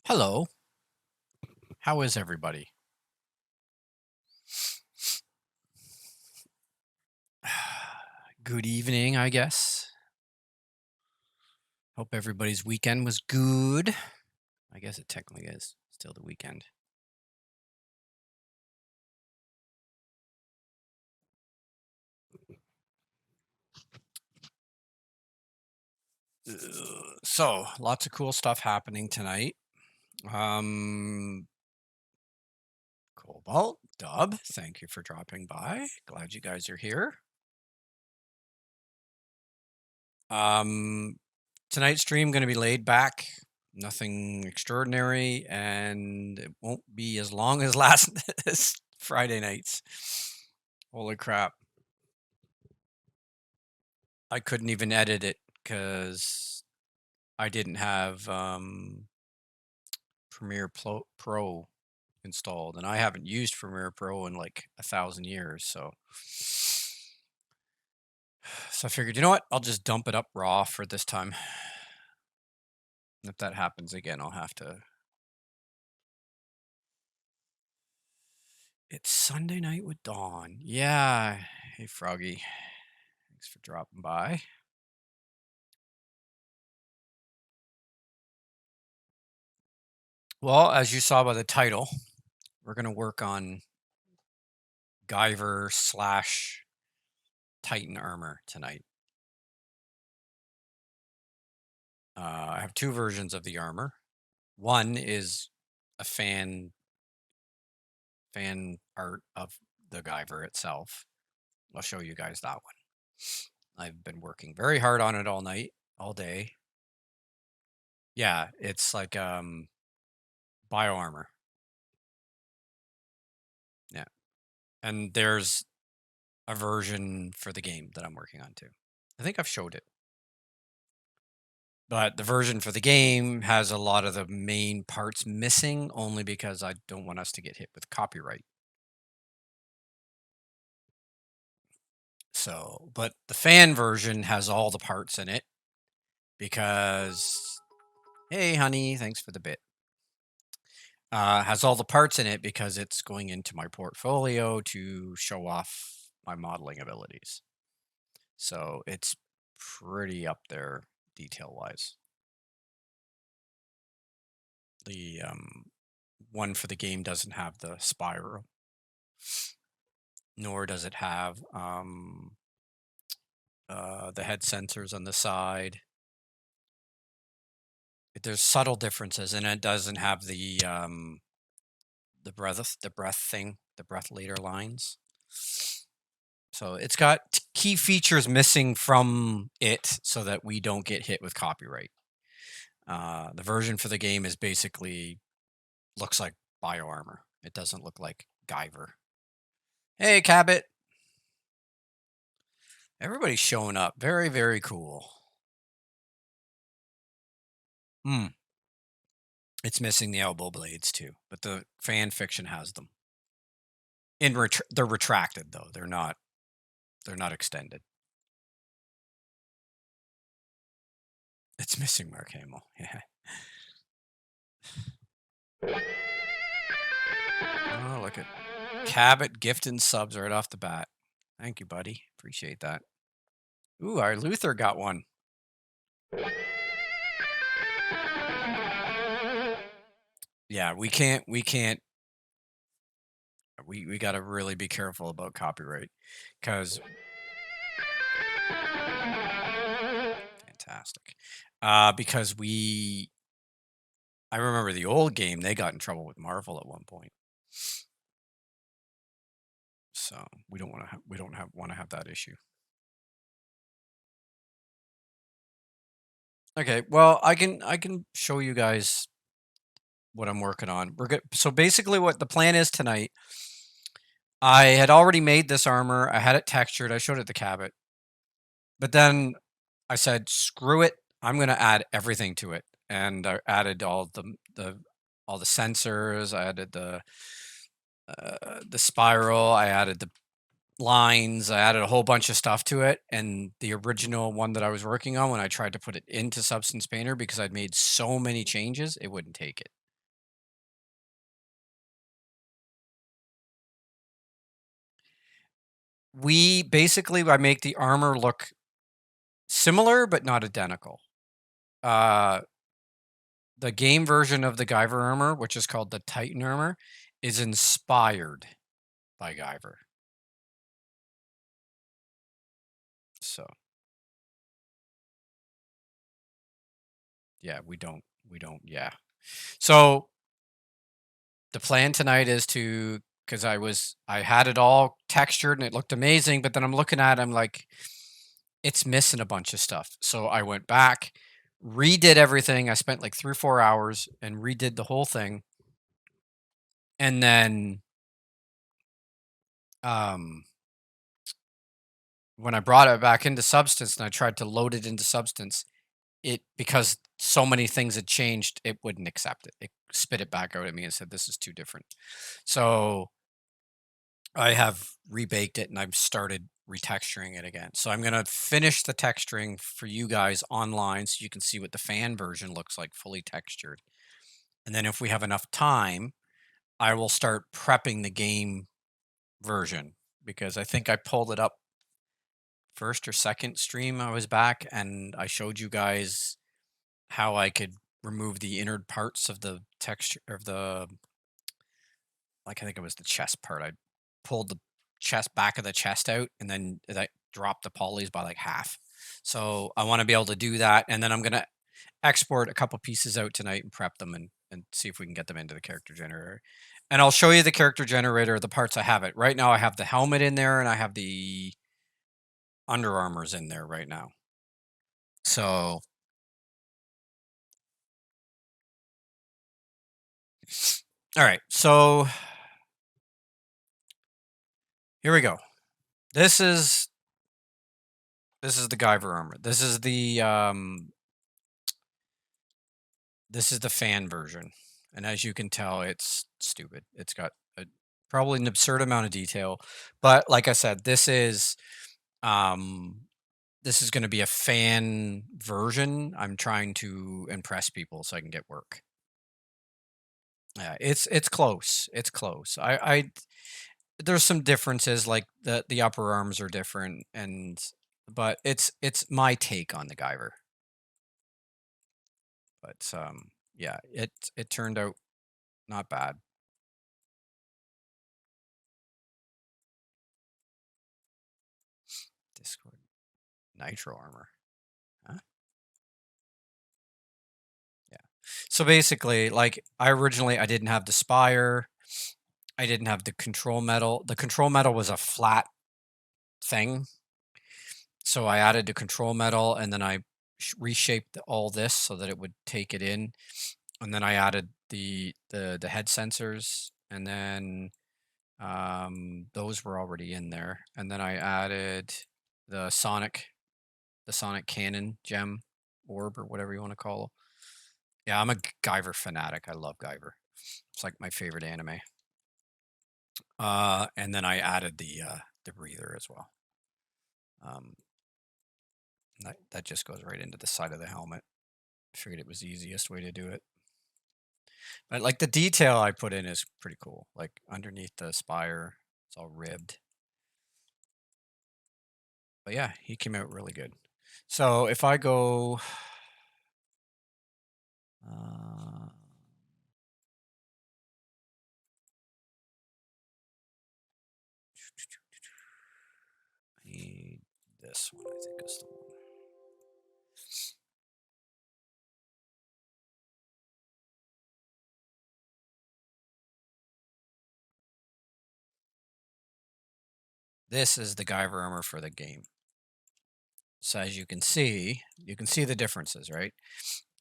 Hello. How is everybody? Good evening, I guess. Hope everybody's weekend was good. I guess it technically is still the weekend. So, lots of cool stuff happening tonight. Um, Cobalt, Dub, thank you for dropping by. Glad you guys are here. Um, Tonight's stream going to be laid back, nothing extraordinary, and it won't be as long as last as Friday nights. Holy crap. I couldn't even edit it because I didn't have Premiere Pro installed, and I haven't used Premiere Pro in like 1,000 years. So I figured, you know what? I'll just dump it up raw for this time. If that happens again, I'll have to. It's Sunday night with Dawn. Yeah. Hey, Froggy. Thanks for dropping by. Well, as you saw by the title, we're going to work on Guyyyvver / Titan armor tonight. I have two versions of the armor. One is a fan art of the Guyyyvver itself. I'll show you guys that one. I've been working very hard on it all night, all day. Yeah, it's like bio armor. Yeah. And there's a version for the game that I'm working on too. I think I've showed it. But the version for the game has a lot of the main parts missing only because I don't want us to get hit with copyright. So, but the fan version has all the parts in it because, hey, honey, thanks for the bit. Has all the parts in it because it's going into my portfolio to show off my modeling abilities. So it's pretty up there detail wise. The one for the game doesn't have the spiral, nor does it have the head sensors on the side. There's subtle differences, and it doesn't have the breath thing, the breath leader lines. So it's got key features missing from it so that we don't get hit with copyright. The version for the game is basically looks like bio armor. It doesn't look like Guyyyvver. Hey, Cabot. Everybody's showing up. Very, very cool. It's missing the elbow blades too, but the fan fiction has them. They're retracted though. They're not extended. It's missing Mark Hamill. Yeah. Oh, look at Cabot gifting subs right off the bat. Thank you, buddy. Appreciate that. Ooh, our Luther got one. Yeah, we got to really be careful about copyright because fantastic. Because I remember the old game, they got in trouble with Marvel at one point. So we don't want to have that issue. Okay, well, I can show you guys what I'm working on. We're good. So basically what the plan is tonight, I had already made this armor. I had it textured. I showed it to Cabot. But then I said, screw it. I'm going to add everything to it. And I added all the sensors. I added the spiral. I added the lines. I added a whole bunch of stuff to it. And the original one that I was working on, when I tried to put it into Substance Painter, because I'd made so many changes, it wouldn't take it. I make the armor look similar but not identical. Uh, the game version of the Guyver armor, which is called the Titan armor, is inspired by Guyver. So yeah, we don't. Yeah. So the plan tonight is to, because I had it all textured and it looked amazing, but then I'm looking at it, I'm like, it's missing a bunch of stuff. So I went back, redid everything. I spent like 3 or 4 hours and redid the whole thing. And then um when I brought it back into Substance and I tried to load it into Substance, it, because so many things had changed, it wouldn't accept it. It spit it back out at me and said, this is too different. So I have rebaked it and I've started retexturing it again. So I'm going to finish the texturing for you guys online so you can see what the fan version looks like fully textured. And then if we have enough time, I will start prepping the game version, because I think I pulled it up first or second stream I was back and I showed you guys how I could remove the inner parts of the texture of the, like, I think it was the chest part. I pulled the back of the chest out and then that dropped the polys by like half. So I want to be able to do that. And then I'm going to export a couple pieces out tonight and prep them and see if we can get them into the character generator. And I'll show you the character generator, the parts I have it. Right now I have the helmet in there and I have the Under Armour's in there right now. So all right, so here we go. This is the Guyver armor. This is the fan version. And as you can tell, it's stupid. It's got probably an absurd amount of detail. But like I said, this is going to be a fan version. I'm trying to impress people so I can get work. Yeah, it's close. It's close. I there's some differences, like the upper arms are different, but it's my take on the Guyver. But yeah, it turned out not bad. Discord Nitro armor. Huh? Yeah. So basically, like, I didn't have the spire. I didn't have the control metal. The control metal was a flat thing. So I added the control metal and then I reshaped all this so that it would take it in. And then I added the head sensors, and then those were already in there. And then I added the sonic cannon gem orb, or whatever you want to call it. Yeah, I'm a Guyver fanatic. I love Guyver. It's like my favorite anime. And then I added the breather as well. That just goes right into the side of the helmet. I figured it was the easiest way to do it. But like, the detail I put in is pretty cool. Like underneath the spire, it's all ribbed. But yeah, he came out really good. So if I go, I need this one, I think is the one. This is the Guyver armor for the game. So as you can see the differences, right?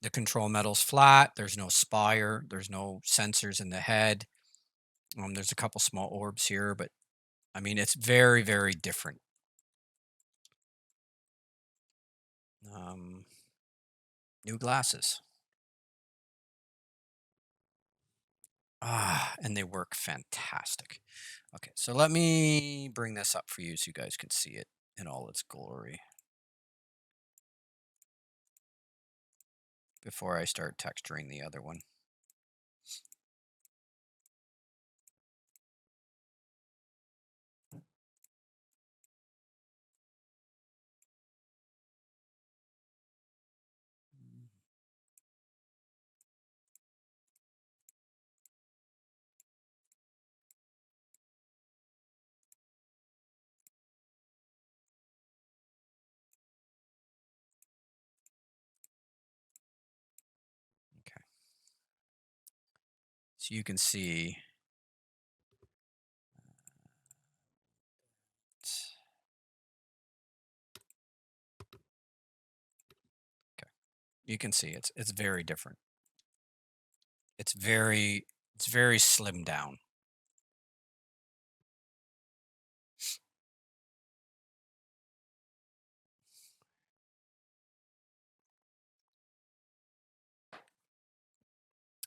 The control metal's flat. There's no spire. There's no sensors in the head. There's a couple small orbs here, but I mean, it's very, very different. New glasses. And they work fantastic. Okay, so let me bring this up for you so you guys can see it in all its glory before I start texturing the other one. So you can see. Okay, you can see it's very different. It's very slimmed down.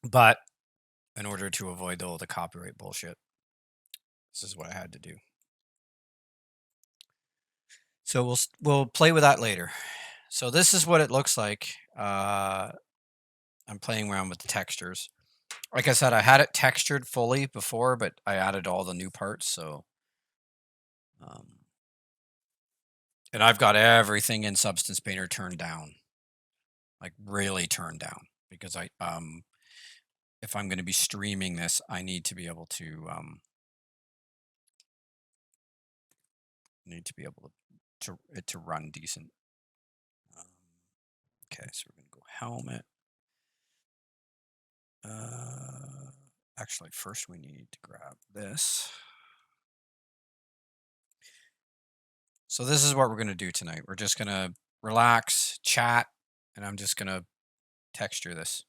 But in order to avoid all the copyright bullshit, this is what I had to do. So we'll play with that later. So this is what it looks like. I'm playing around with the textures. Like I said, I had it textured fully before, but I added all the new parts. So, and I've got everything in Substance Painter turned down, like really turned down, because if I'm going to be streaming this, I need to be able to it to run decent. Okay, so we're going to go helmet. Actually, first we need to grab this. So this is what we're going to do tonight. We're just going to relax, chat, and I'm just going to texture this.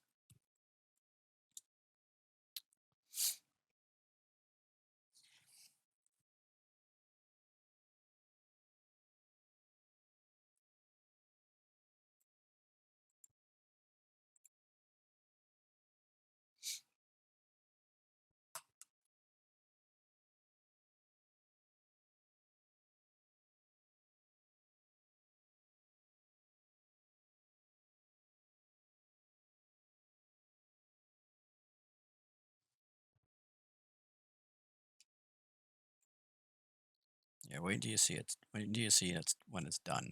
Yeah, wait till you see it. Wait till you see it when it's done.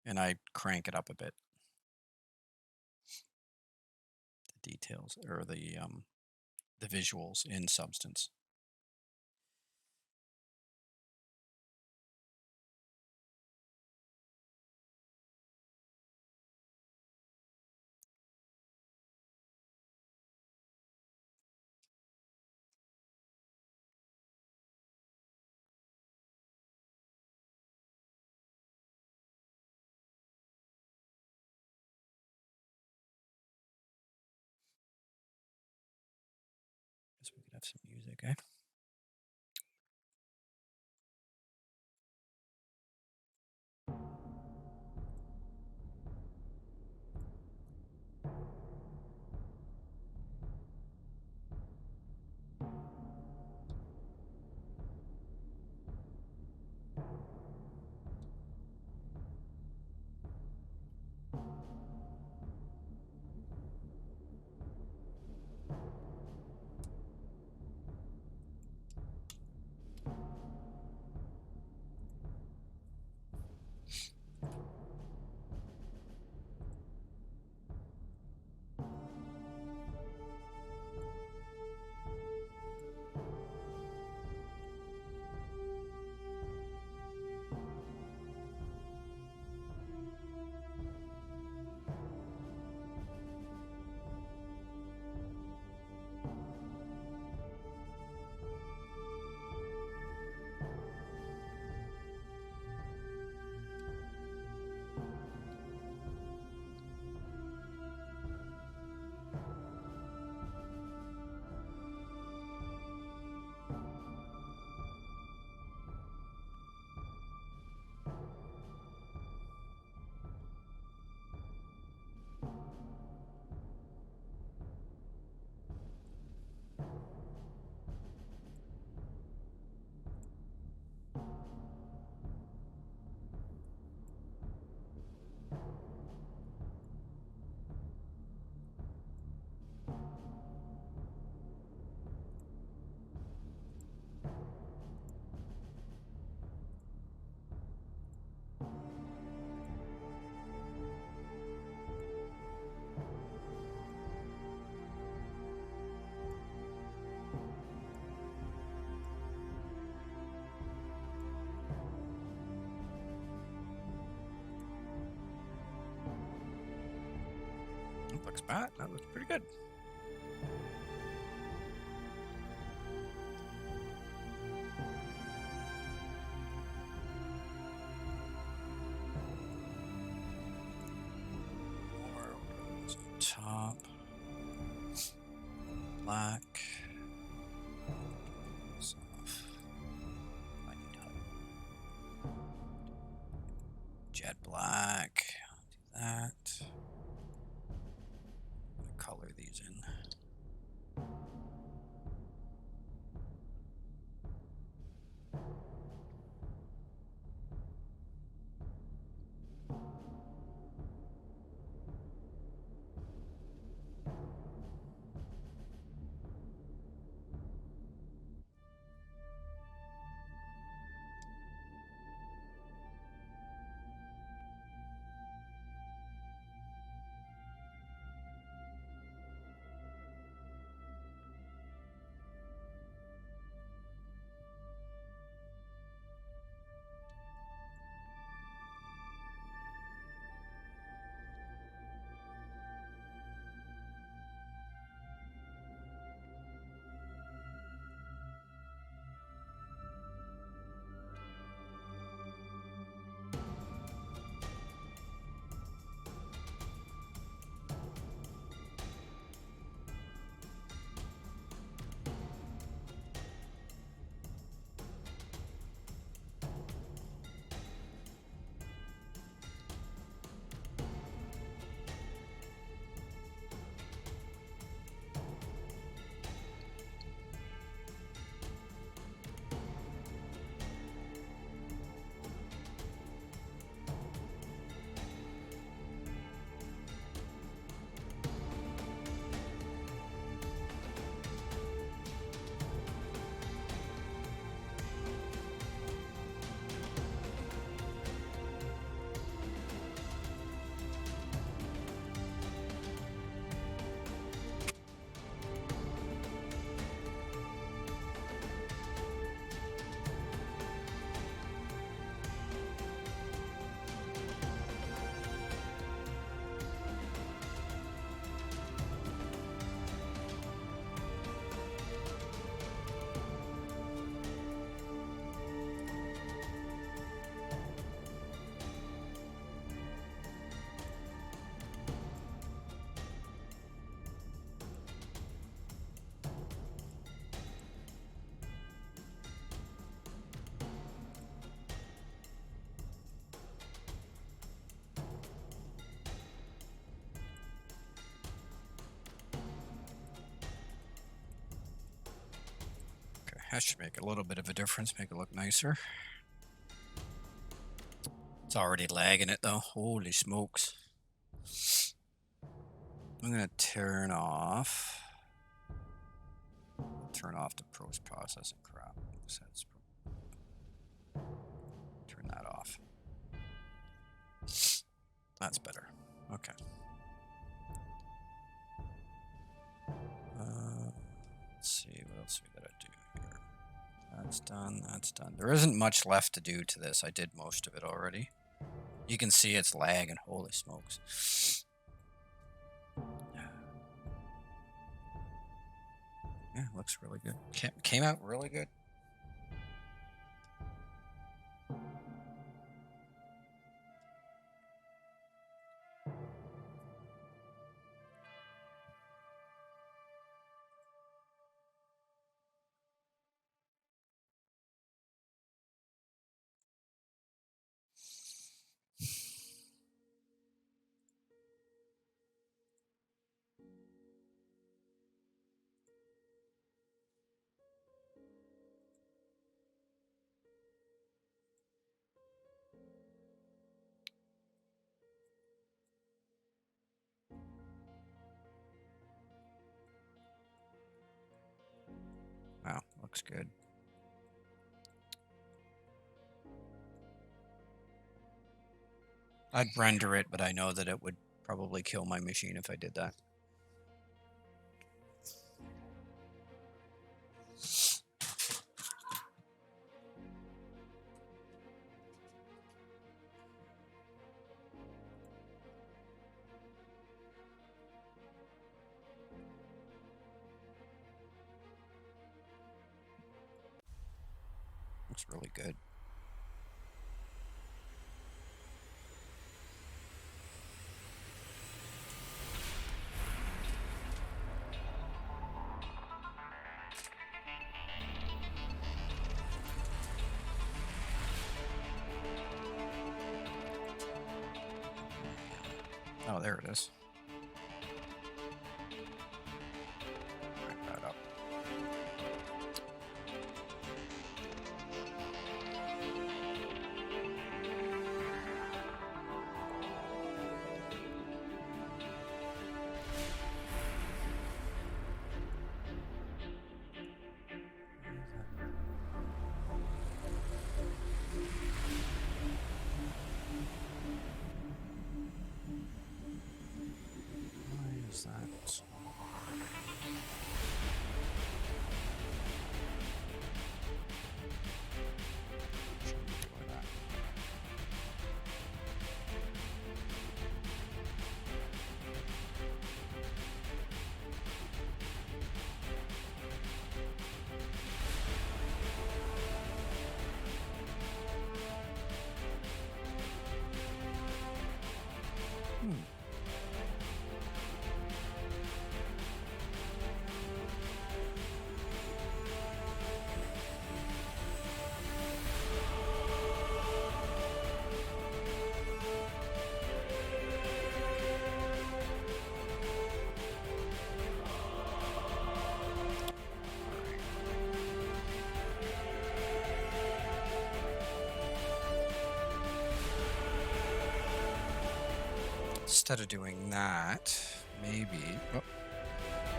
And I crank it up a bit. The details or the visuals in Substance. Guess we could have some music, eh? looks bad. That looks pretty good. More goes on top. Black. Goes off. I need help. Jet black. I'll do that. I'm gonna color these in. That should make a little bit of a difference, make it look nicer. It's already lagging it though. Holy smokes. I'm gonna turn off the post-processing crap. Turn that off. That's better. Okay. Let's see, what else we gotta do here? That's done, that's done. There isn't much left to do to this. I did most of it already. You can see it's lagging. Holy smokes. Yeah, looks really good. Came out really good. Wow, looks good. I'd render it, but I know that it would probably kill my machine if I did that. It's really good. Oh, there it is. Bring that up. Why is that? Shouldn't be doing that. Instead of doing that, maybe. Oh,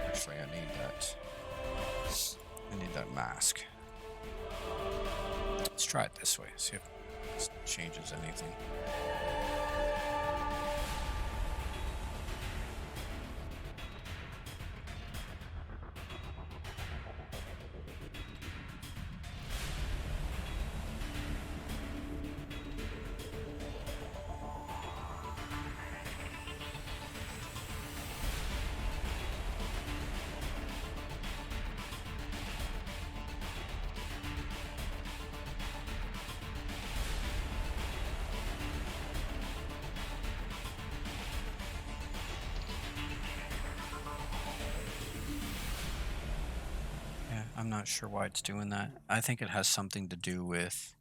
actually, I need that. I need that mask. Let's try it this way. See if it changes anything. I'm not sure why it's doing that. I think it has something to do with...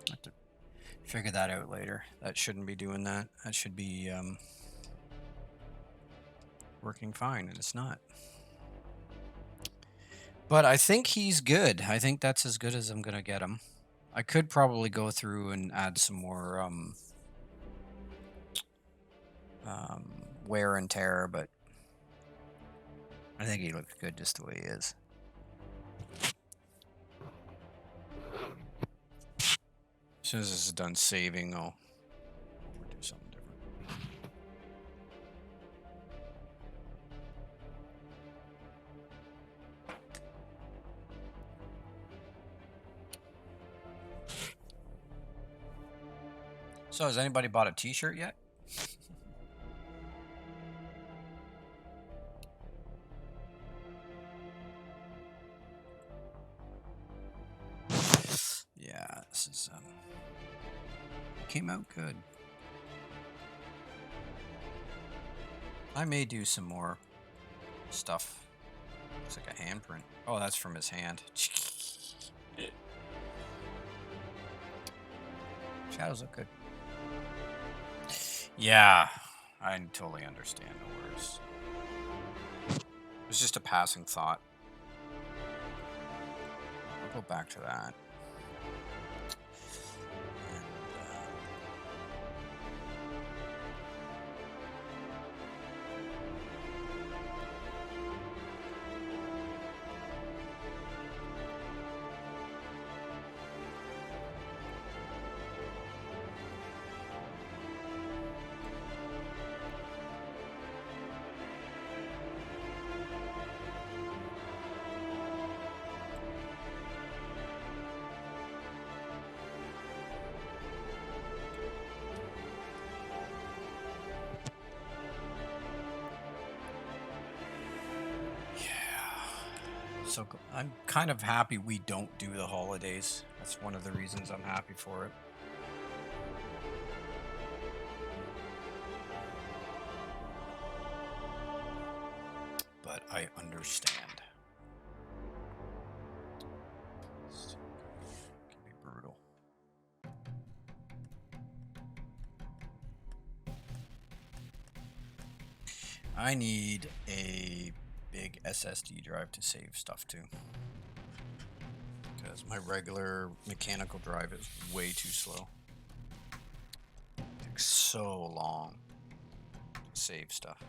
have to figure that out later. That shouldn't be doing that. That should be working fine, and it's not. But I think he's good. I think that's as good as I'm going to get him. I could probably go through and add some more wear and tear, but I think he looks good just the way he is. As soon as this is done saving, I'll do something different. So has anybody bought a t-shirt yet? Yeah, this is came out good. I may do some more stuff. Looks like a handprint. Oh, that's from his hand. Shadows look good. Yeah, I totally understand the words. It was just a passing thought. I'll go back to that. I'm kind of happy we don't do the holidays. That's one of the reasons I'm happy for it. But I understand. It can be brutal. I need a big SSD drive to save stuff too, because my regular mechanical drive is way too slow. It takes so long to save stuff.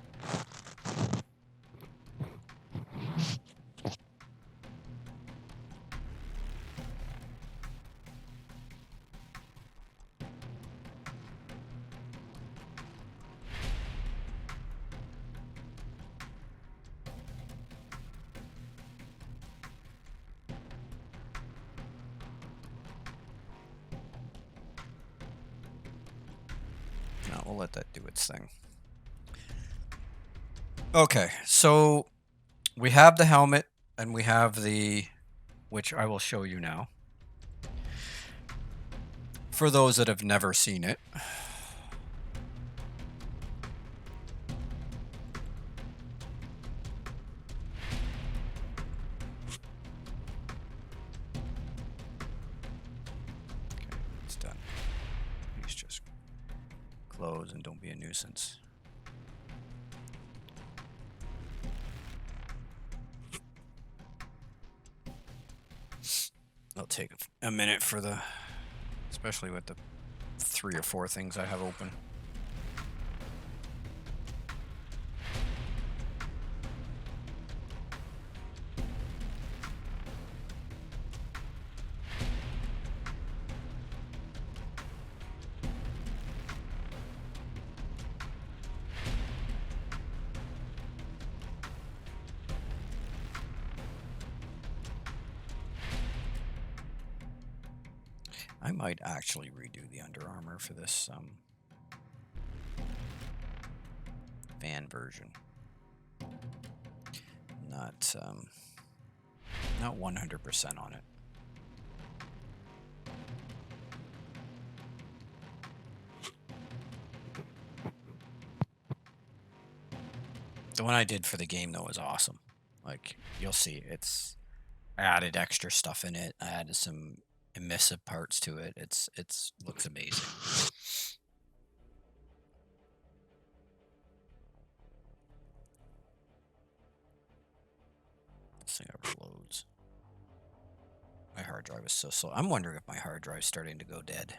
No, we'll let that do its thing. Okay, so we have the helmet and we have which I will show you now. For those that have never seen it. Okay, it's done. Please just close and don't be a nuisance. It'll take a minute for especially with the 3 or 4 things I have open. I might actually redo the Under Armour for this fan version. Not 100% on it. The one I did for the game though was awesome. Like you'll see, I added extra stuff in it. I added some emissive parts to it. It's looks amazing. This thing overloads. My hard drive is so slow. I'm wondering if my hard drive is starting to go dead.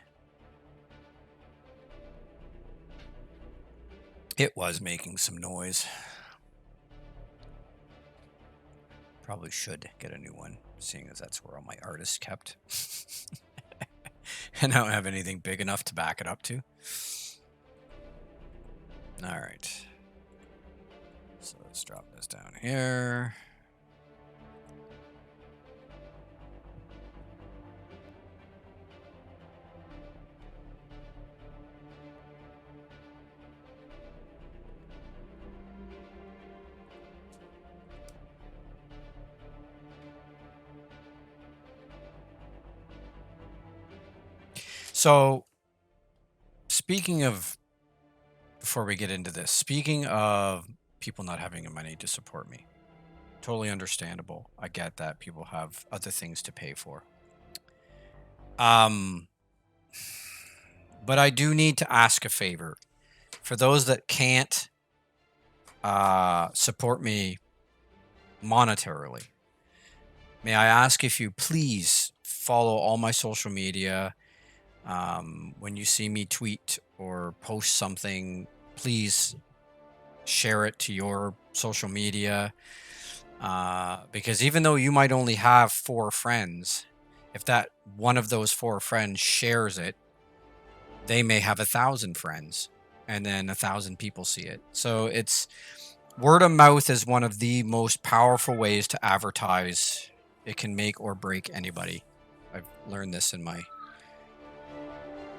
It was making some noise. Probably should get a new one, seeing as that's where all my art is kept. And I don't have anything big enough to back it up to. All right. So let's drop this down here. So, before we get into this, speaking of people not having the money to support me, totally understandable. I get that people have other things to pay for. But I do need to ask a favor. For those that can't support me monetarily, may I ask if you please follow all my social media. When you see me tweet or post something, please share it to your social media. Because even though you might only have 4 friends, if that one of those 4 friends shares it, they may have 1,000 friends, and then 1,000 people see it. So it's word of mouth is one of the most powerful ways to advertise. It can make or break anybody. I've learned this in my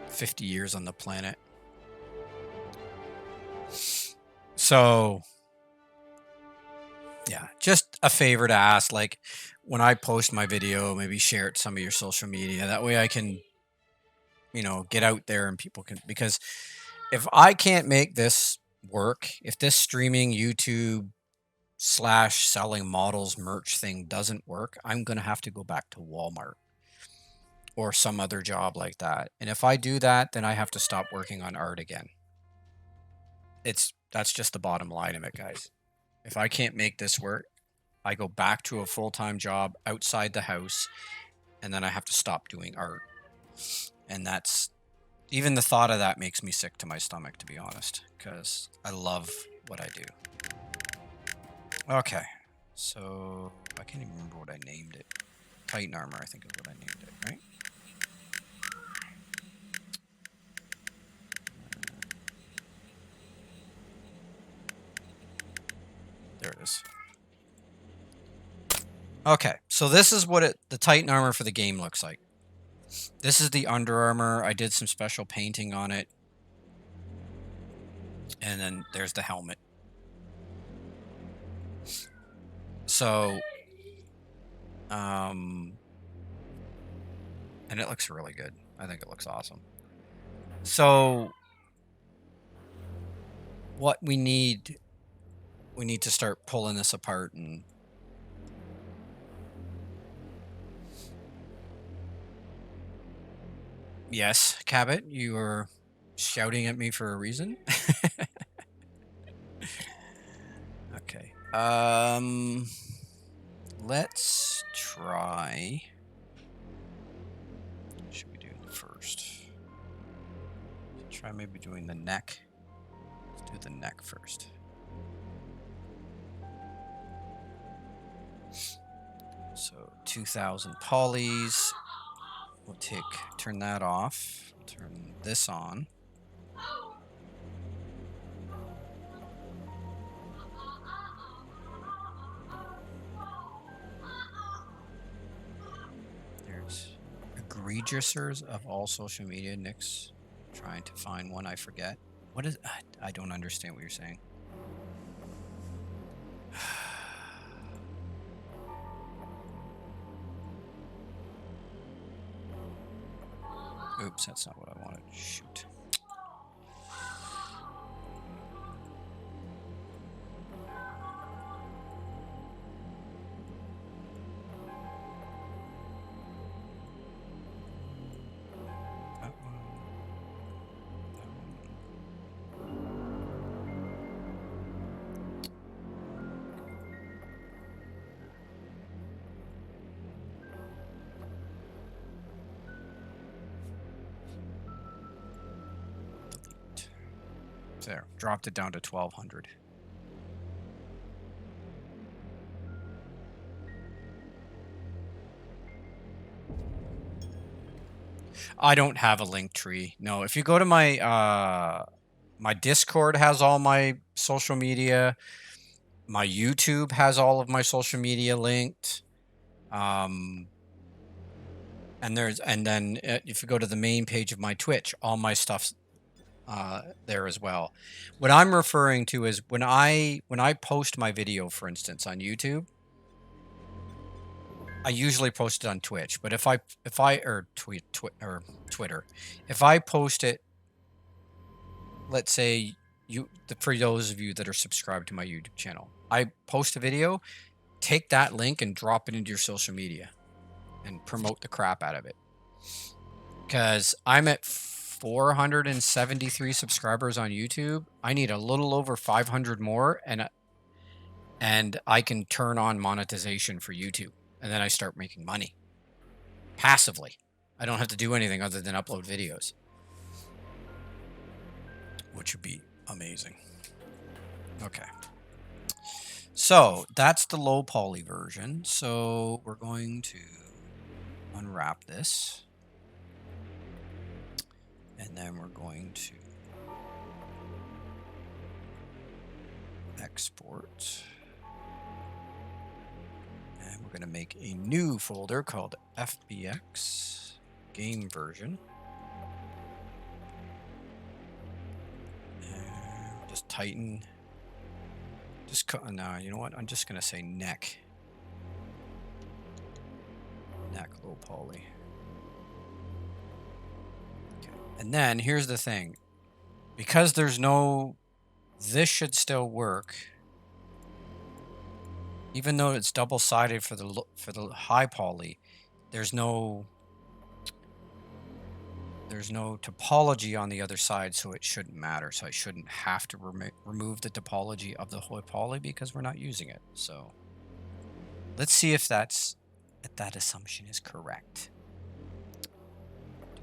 50 years on the planet. So yeah, just a favor to ask, like when I post my video, maybe share it to some of your social media. That way I can, you know, get out there and people can, because if I can't make this work, if this streaming YouTube slash selling models merch thing doesn't work, I'm going to have to go back to Walmart or some other job like that. And if I do that, then I have to stop working on art again. That's just the bottom line of it, guys. If I can't make this work, I go back to a full-time job outside the house, and then I have to stop doing art. And that's, even the thought of that makes me sick to my stomach, to be honest, because I love what I do. Okay, so I can't even remember what I named it. Titan armor, I think is what I named it, right? There it is. Okay, so this is what the Titan armor for the game looks like. This is the Under Armour. I did some special painting on it. And then there's the helmet. So, and it looks really good. I think it looks awesome. So, what we need to start pulling this apart and yes, Cabot, you are shouting at me for a reason. Okay. Let's try. What should we do first? Try maybe doing the neck. Let's do the neck first. So 2000 polys. We'll turn that off. Turn this on. There's egregiouser of all social media. Nick's trying to find one. I forget. What is? I don't understand what you're saying. Oops, that's not what I wanted. Shoot. There, dropped it down to 1200. I don't have a link tree. No, if you go to my my Discord has all my social media. My YouTube has all of my social media linked. And then if you go to the main page of my Twitch, all my stuff's there as well. What I'm referring to is when I post my video, for instance, on YouTube, I usually post it on Twitch. But if I or Twitter, if I post it, let's say for those of you that are subscribed to my YouTube channel, I post a video, take that link and drop it into your social media and promote the crap out of it. Because I'm at 473 subscribers on YouTube. I need a little over 500 more, and I can turn on monetization for YouTube, and then I start making money passively. I don't have to do anything other than upload videos, which would be amazing. Okay. So that's the low poly version. So we're going to unwrap this. And then we're going to export. And we're going to make a new folder called FBX game version. And just tighten. No, you know what? I'm just going to say neck. Neck low poly. Okay. And then here's the thing. Because there's no... This should still work. Even though it's double-sided for the high poly, there's no topology on the other side, so it shouldn't matter. So I shouldn't have to remove the topology of the high poly because we're not using it. So let's see if that assumption is correct.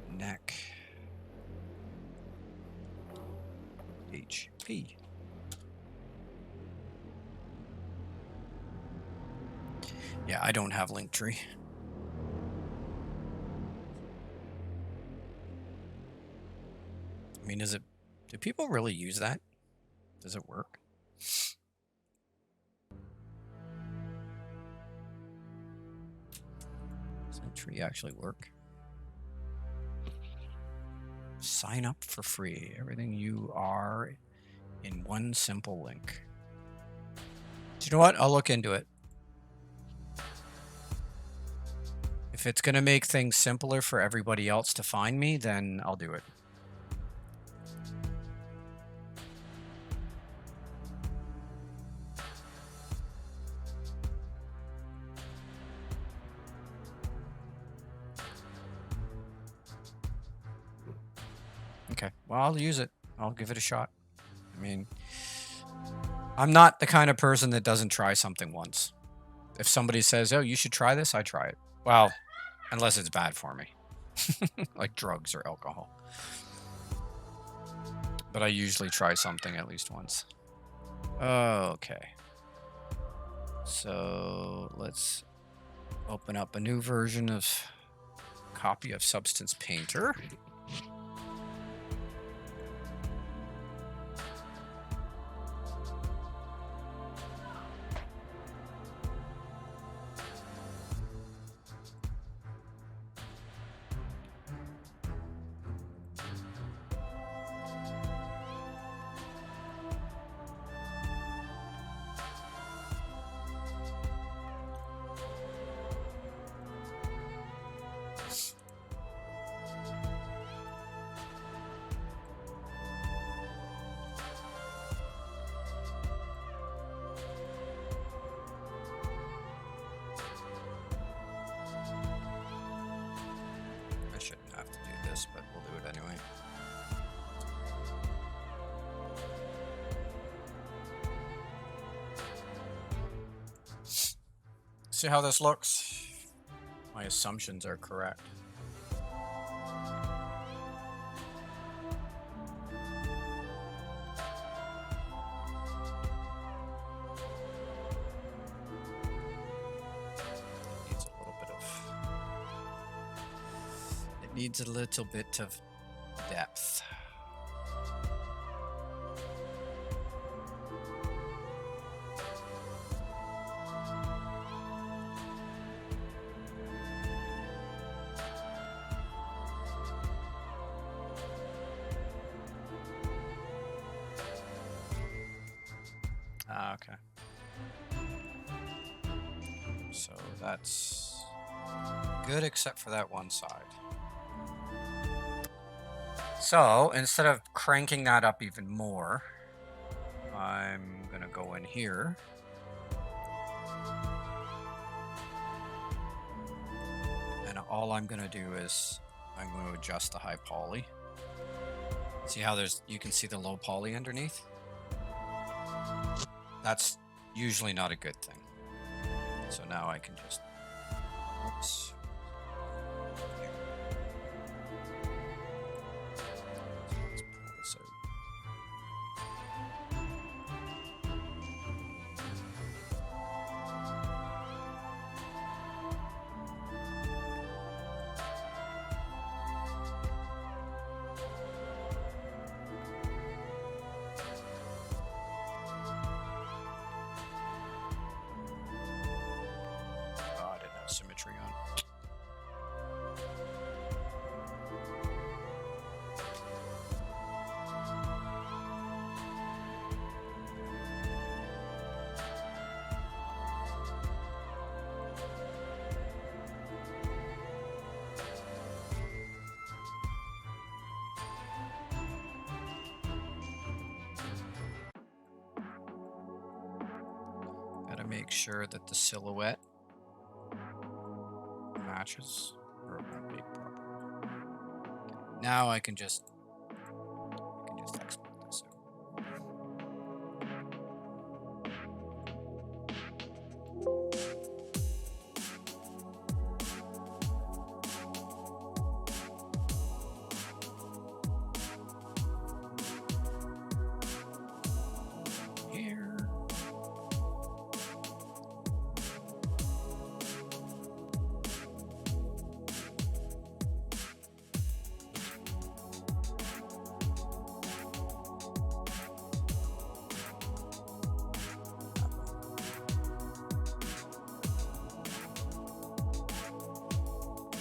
Neck HP. Yeah, I don't have Linktree. I mean, do people really use that? Does it work? Does Linktree actually work? Sign up for free. Everything you are in one simple link. Do you know what? I'll look into it. If it's going to make things simpler for everybody else to find me, then I'll do it. Okay, well, I'll use it. I'll give it a shot. I mean, I'm not the kind of person that doesn't try something once. If somebody says, oh, you should try this, I try it. Well, unless it's bad for me. Like drugs or alcohol. But I usually try something at least once. Okay. So let's open up a new version of copy of Substance Painter. But we'll do it anyway. See how this looks? My assumptions are correct. Needs a little bit of depth. Okay. So that's good except for that one side. So instead of cranking that up even more, I'm going to go in here. And all I'm going to do is I'm going to adjust the high poly. See how you can see the low poly underneath? That's usually not a good thing. So now I can just, oops. Symmetry on. make sure that the silhouette matches, or it won't be proper. Now I can just export this out.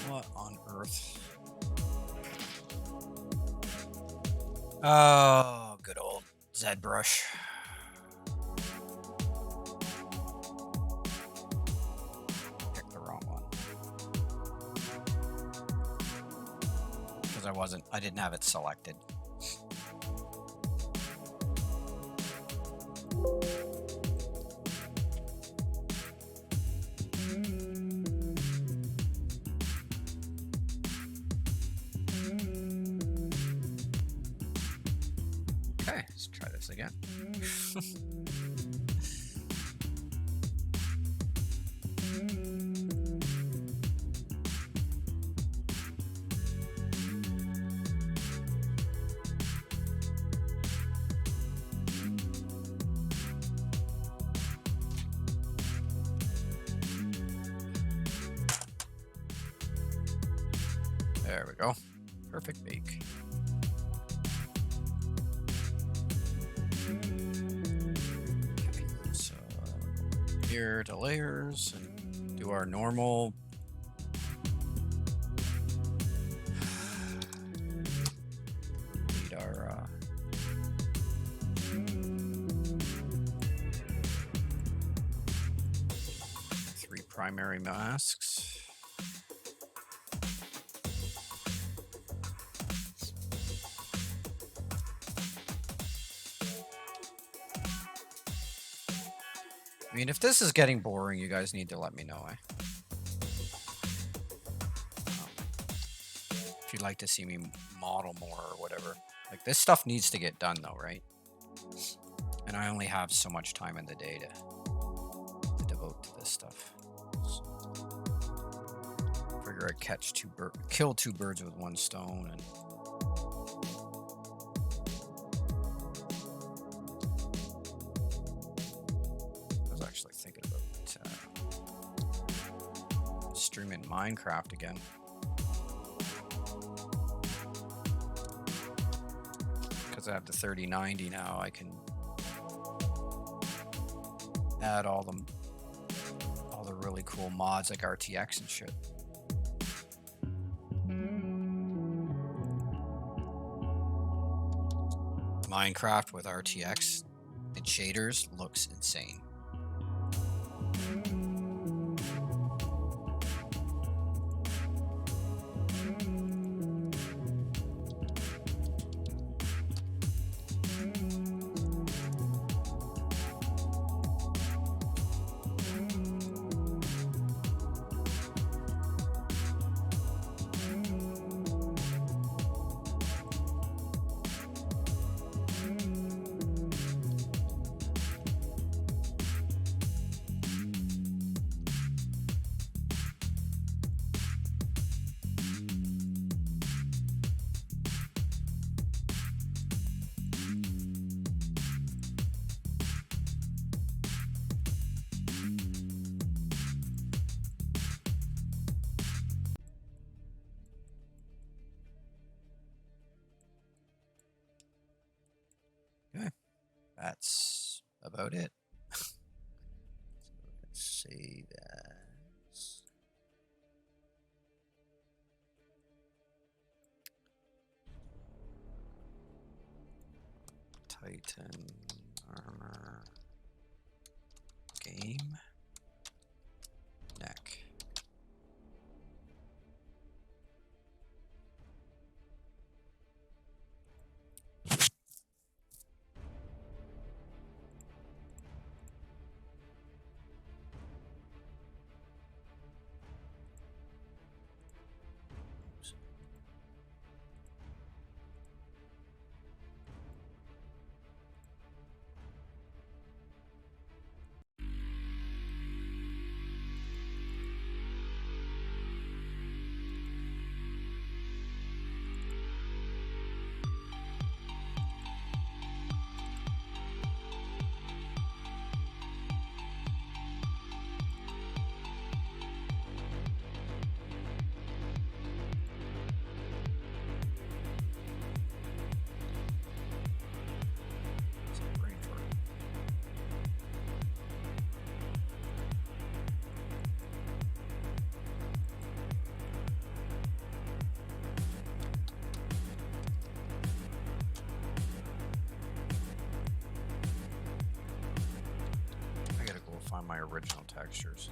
What on earth? Oh, good old ZBrush. Picked the wrong one. Because I didn't have it selected. Okay, let's try this again. There we go. Perfect bake. Okay, so here to layers and do our normal need our 3 primary masks. I mean, if this is getting boring, you guys need to let me know. If you'd like to see me model more or whatever. Like, this stuff needs to get done, though, right? And I only have so much time in the day to devote to this stuff. So, figure I'd kill 2 birds with 1 stone. And thinking about streaming Minecraft again. Because I have the 3090 now, I can add all the really cool mods like RTX and shit. Minecraft with RTX and shaders looks insane. Okay, that's about it. So let's save as Titan armor game neck. my original textures.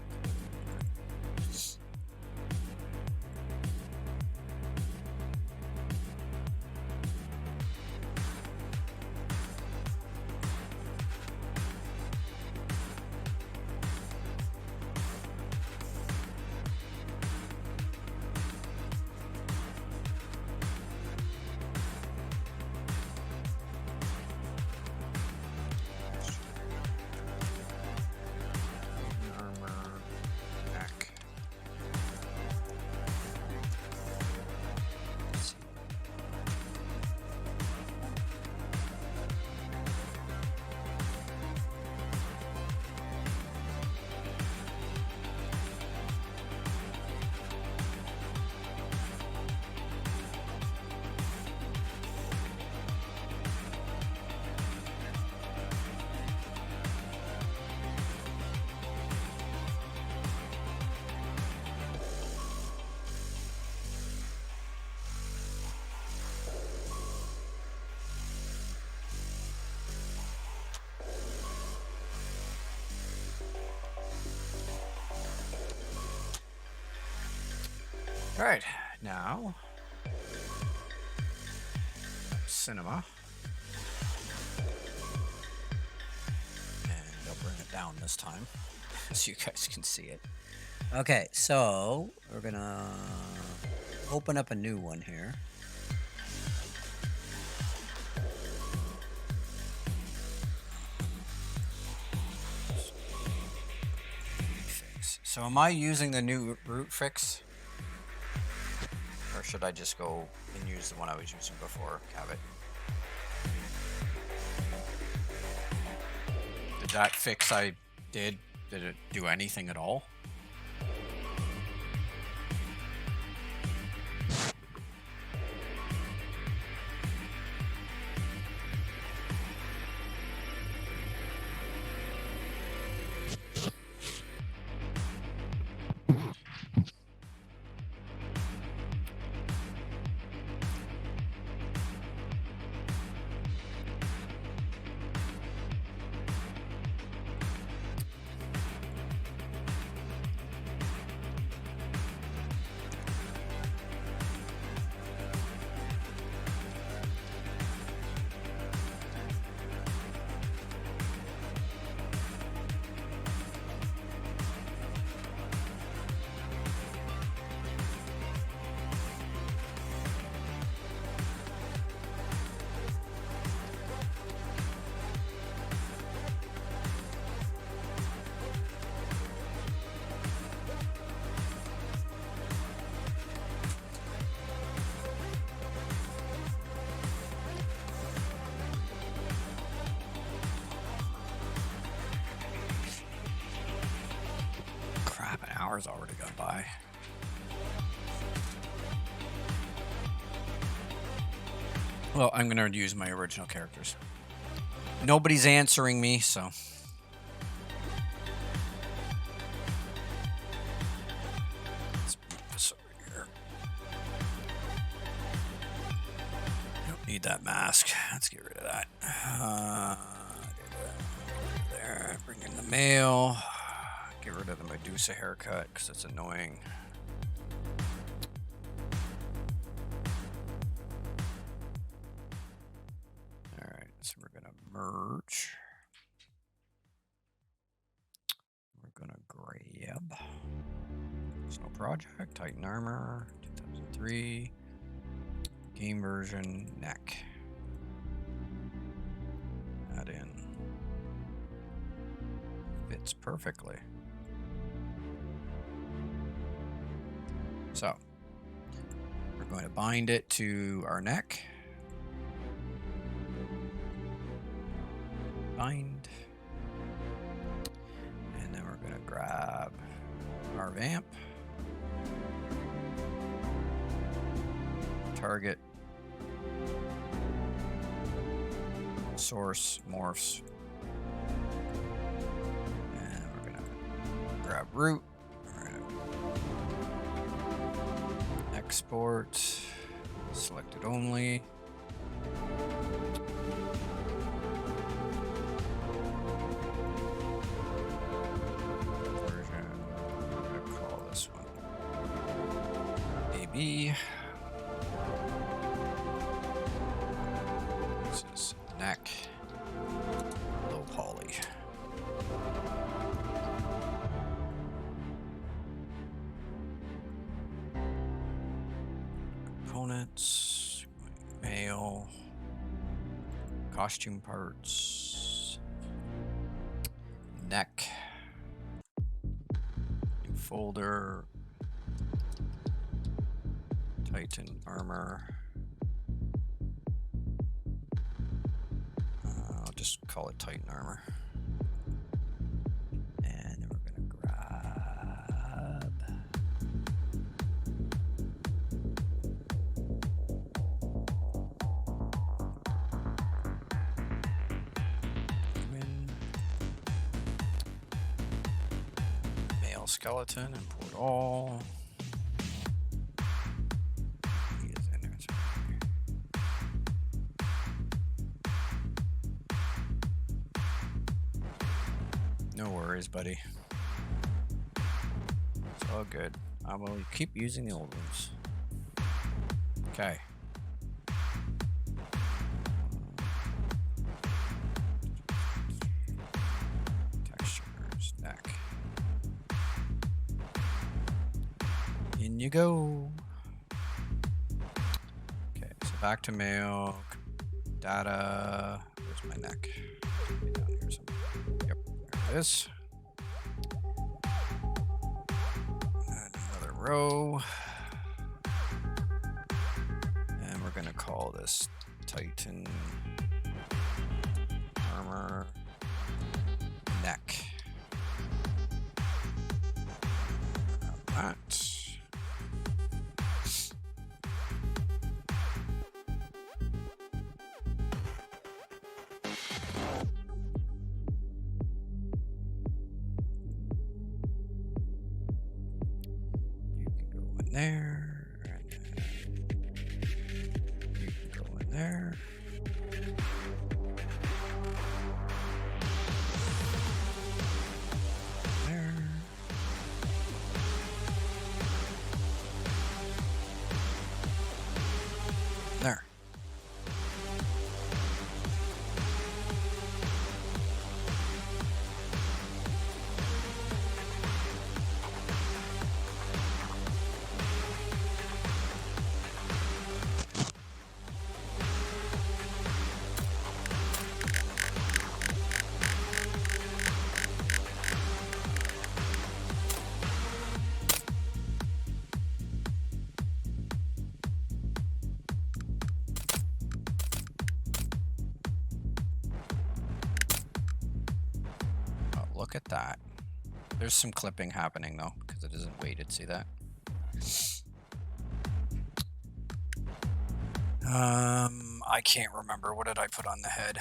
All right, now cinema, and I'll bring it down this time so you guys can see it. Okay, so we're gonna open up a new one here. So am I using the new root fix? Or should I just go and use the one I was using before, Cabot? Did that fix I did it do anything at all? Hour's already gone by. Well, I'm gonna use my original characters. Nobody's answering me, so. Let's move this over here. Don't need that mask. Let's get rid of that. There, bring in the mail. Get rid of the Medusa haircut because it's annoying. All right, so we're gonna merge. We're gonna grab Snow Project, Titan Armor, 2003, game version, neck. Add in. Fits perfectly. So, we're going to bind it to our neck. Bind. And then we're going to grab our vamp. Target. Source, morphs. And we're going to grab root. Export, selected only. me. This is neck. Low poly. Components. Mail. Costume parts. Neck. New folder. Titan armor. I'll just call it Titan armor. And then we're gonna grab male skeleton, import all. No worries, buddy. It's all good. I will keep using the old ones. Okay. Textures, neck. In you go. Okay, so back to mail. Data. Where's my neck? Down here somewhere. Yep, there it is. And another row. And we're going to call this Titan armor neck. That. There, and you can go in there. There. There. Look at that. There's some clipping happening though, because it isn't weighted. See that? I can't remember. What did I put on the head?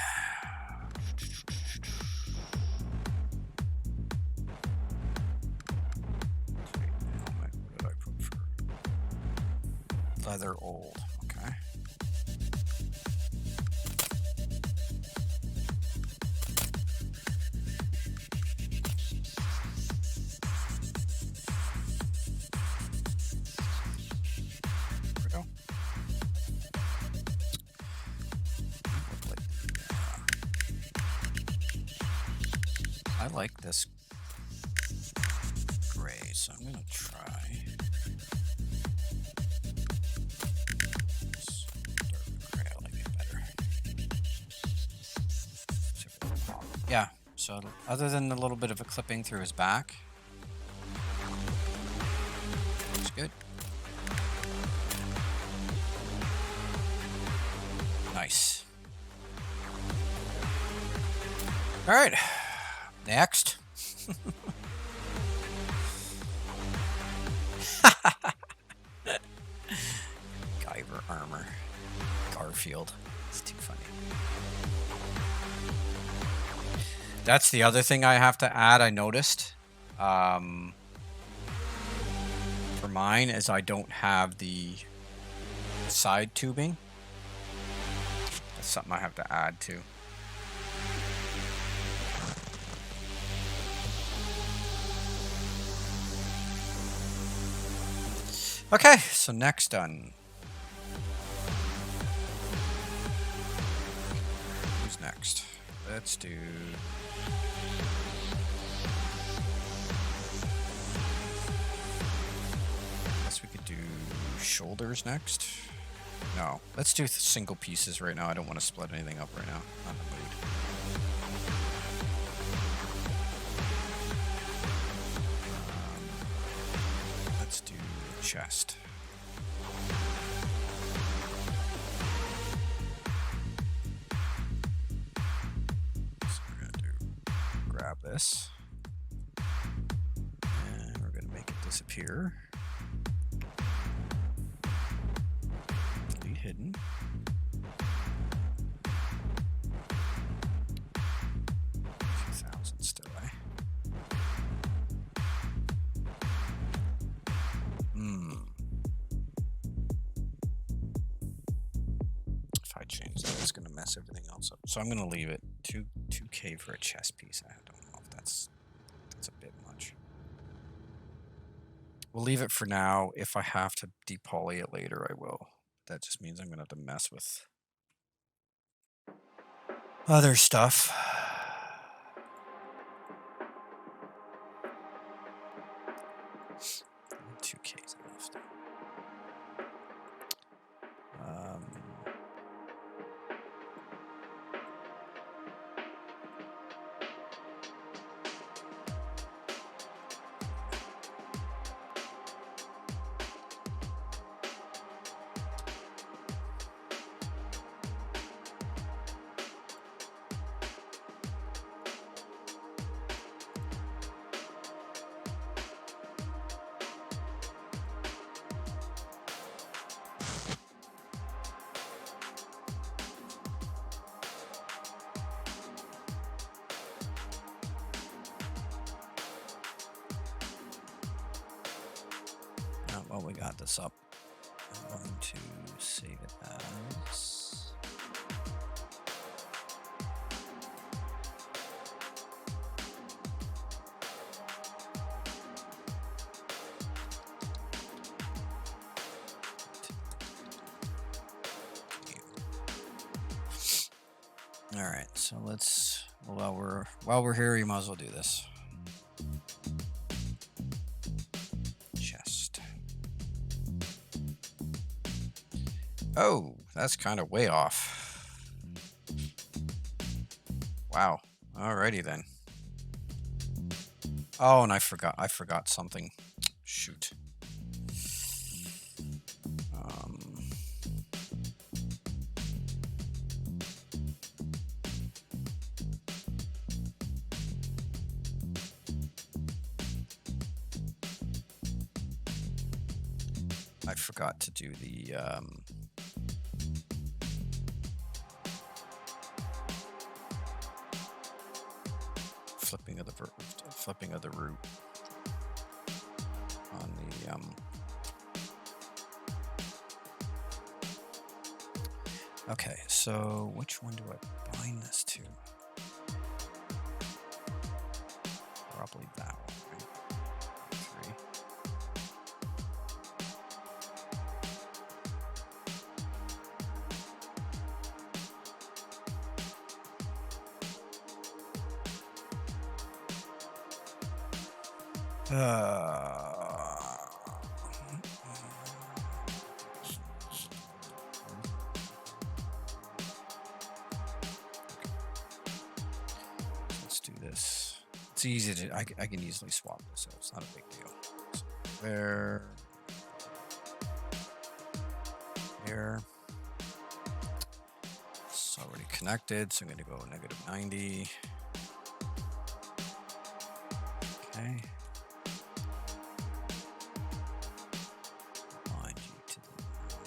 What did I put for leather old? Okay. I like this gray, so I'm going to try this dark gray. I like it better. Yeah, so other than a little bit of a clipping through his back, looks good. Nice. All right. Next. Guyyyvver armor. Garfield. It's too funny. That's the other thing I have to add, I noticed. For mine is I don't have the side tubing. That's something I have to add to. Okay, so next done. Who's next? Let's do... Guess we could do shoulders next. No, let's do single pieces right now. I don't want to split anything up right now. Not in the mood. Let's do chest. So we're gonna grab this, and we're gonna make it disappear. Delete hidden. Still, eh? If I change that, it's going to mess everything else up. So I'm going to leave it 2K for a chest piece. I don't know if that's a bit much. We'll leave it for now. If I have to depoly it later, I will. That just means I'm going to have to mess with other stuff. 2K is enough. Well, we got this up. I'm going to save it as... All right, so let's... While we're here, you might as well do this. Oh, that's kind of way off. Wow. Alrighty then. Oh, and I forgot something. Shoot. I forgot to do the flipping of the root on the Okay, so which one do I bind this to? Probably that one, right? 3. Let's do this. It's easy to, I can easily swap this out. It's not a big deal. So there. It's already connected, so I'm going to go -90. Okay. Bind you to the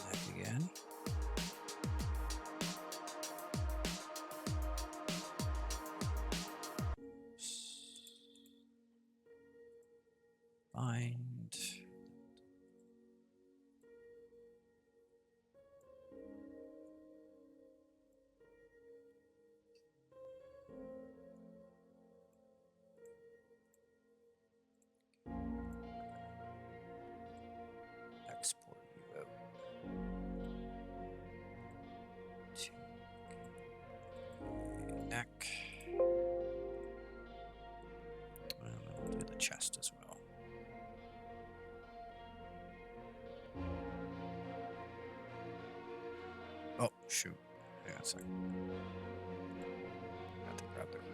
neck again. Bind. Export. chest as well. Oh, shoot. Hang on a second. I have to grab the root.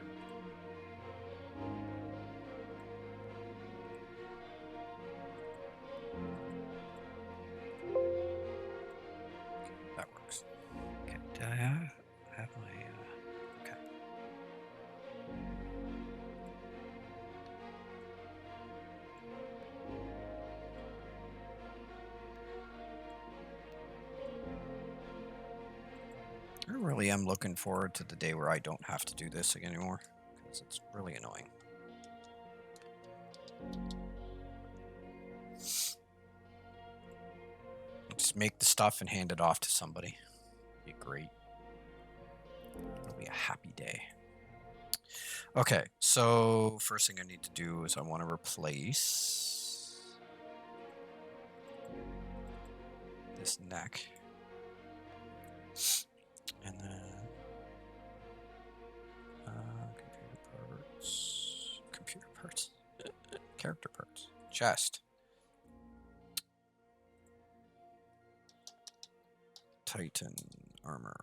Okay, that works. Okay, did I have my... okay. I really am looking forward to the day where I don't have to do this again anymore, because it's really annoying. Just make the stuff and hand it off to somebody. Be great. It'll be a happy day. Okay, so first thing I need to do is I want to replace this neck. And then computer parts, character parts, chest, Titan armor.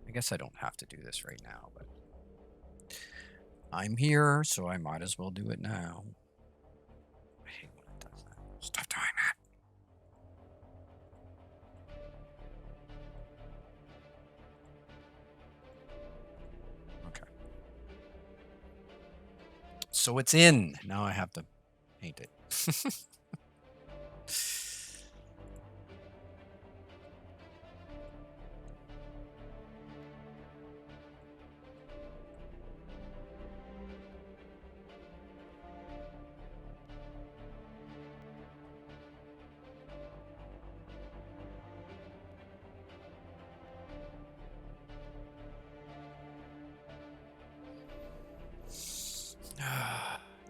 I guess I don't have to do this right now, but I'm here, so I might as well do it now. I hate when it does that. Stop doing that. Okay. So it's in. Now I have to paint it.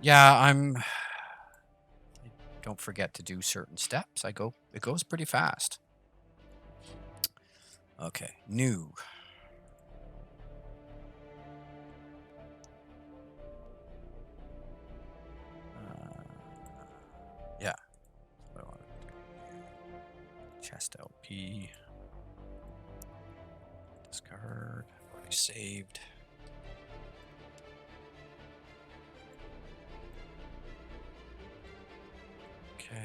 Yeah, don't forget to do certain steps. It goes pretty fast. Okay, new. Yeah. That's what I want to do. Chest LP. Discard. Already saved. Okay.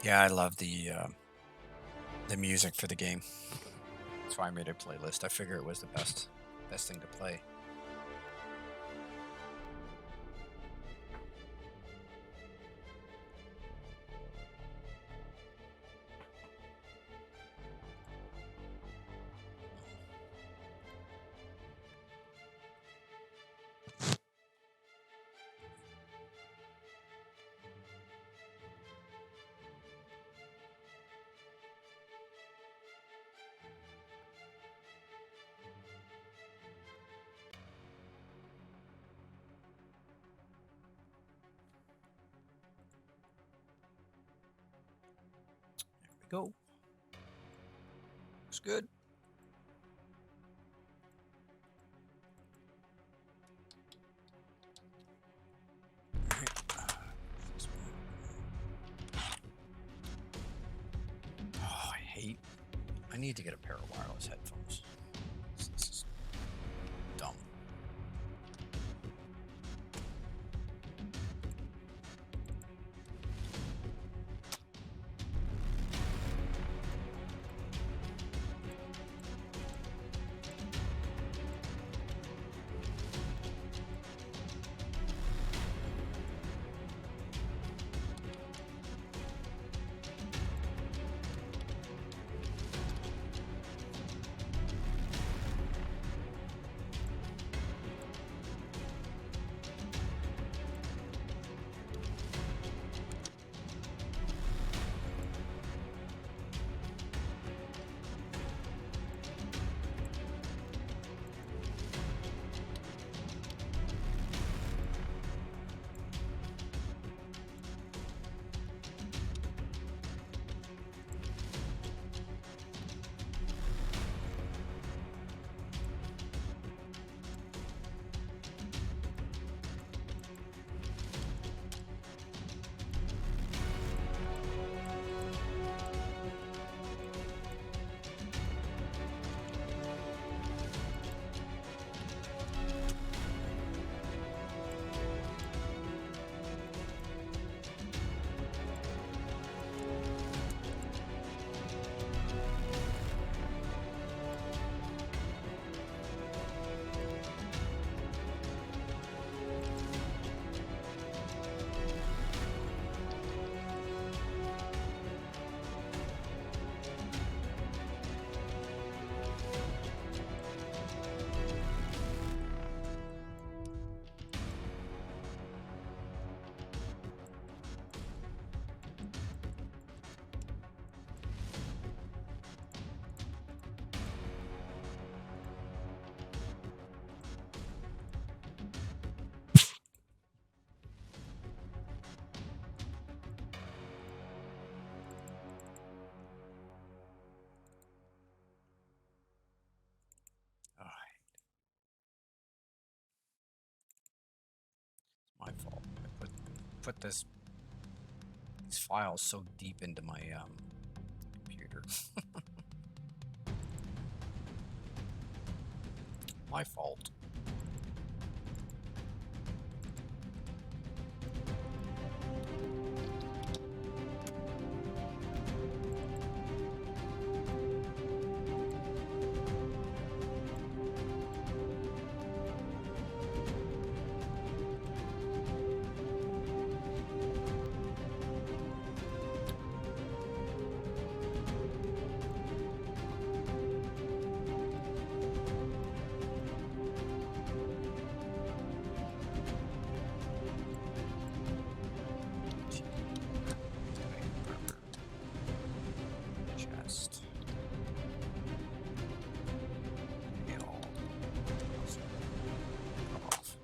Yeah, I love the music for the game. That's why I made a playlist. I figure it was the best thing to play. Go. Looks good. Oh, I need to get a pair of wireless headphones. This is dumb. my fault. I put these files so deep into my computer. My fault. Chest. Nail. Off.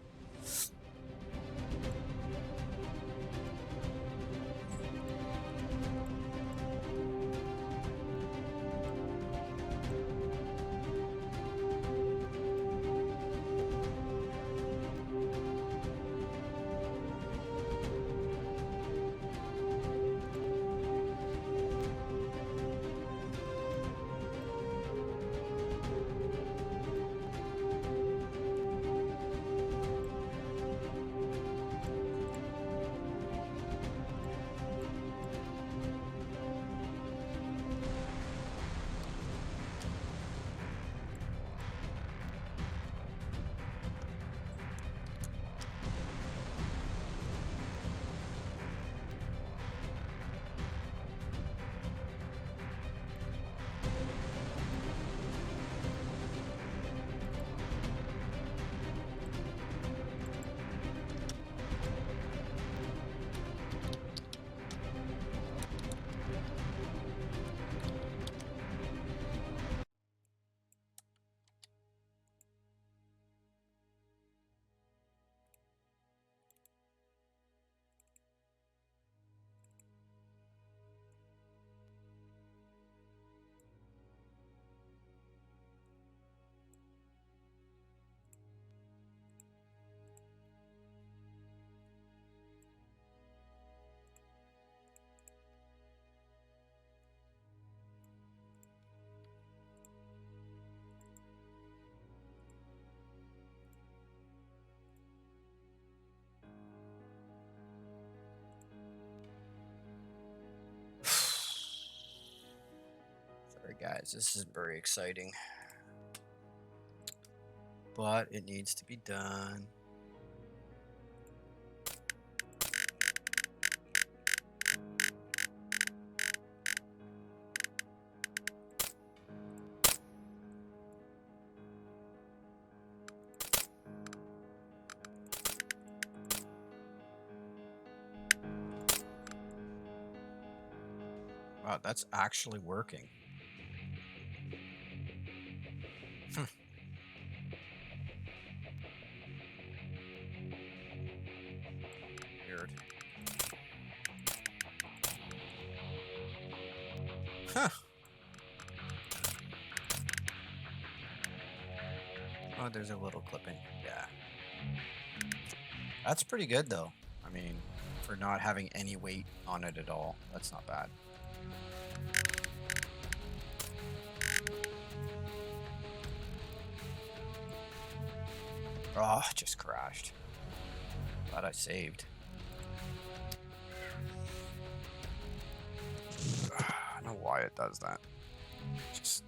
Sorry guys, this isn't very exciting, but it needs to be done. Wow, that's actually working. Weird. Huh. Oh, there's a little clipping. Yeah. That's pretty good, though. I mean, for not having any weight on it at all. That's not bad. Oh, it just crashed. Glad I saved. I don't know why it does that. Just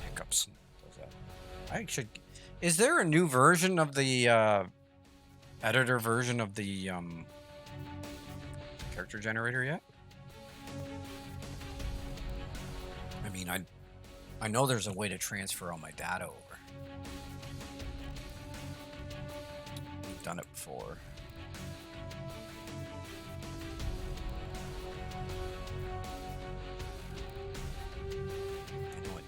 hiccups. Does that. I should. Is there a new version of the editor version of the character generator yet? I mean, I know there's a way to transfer all my data over. We've done it before. I know it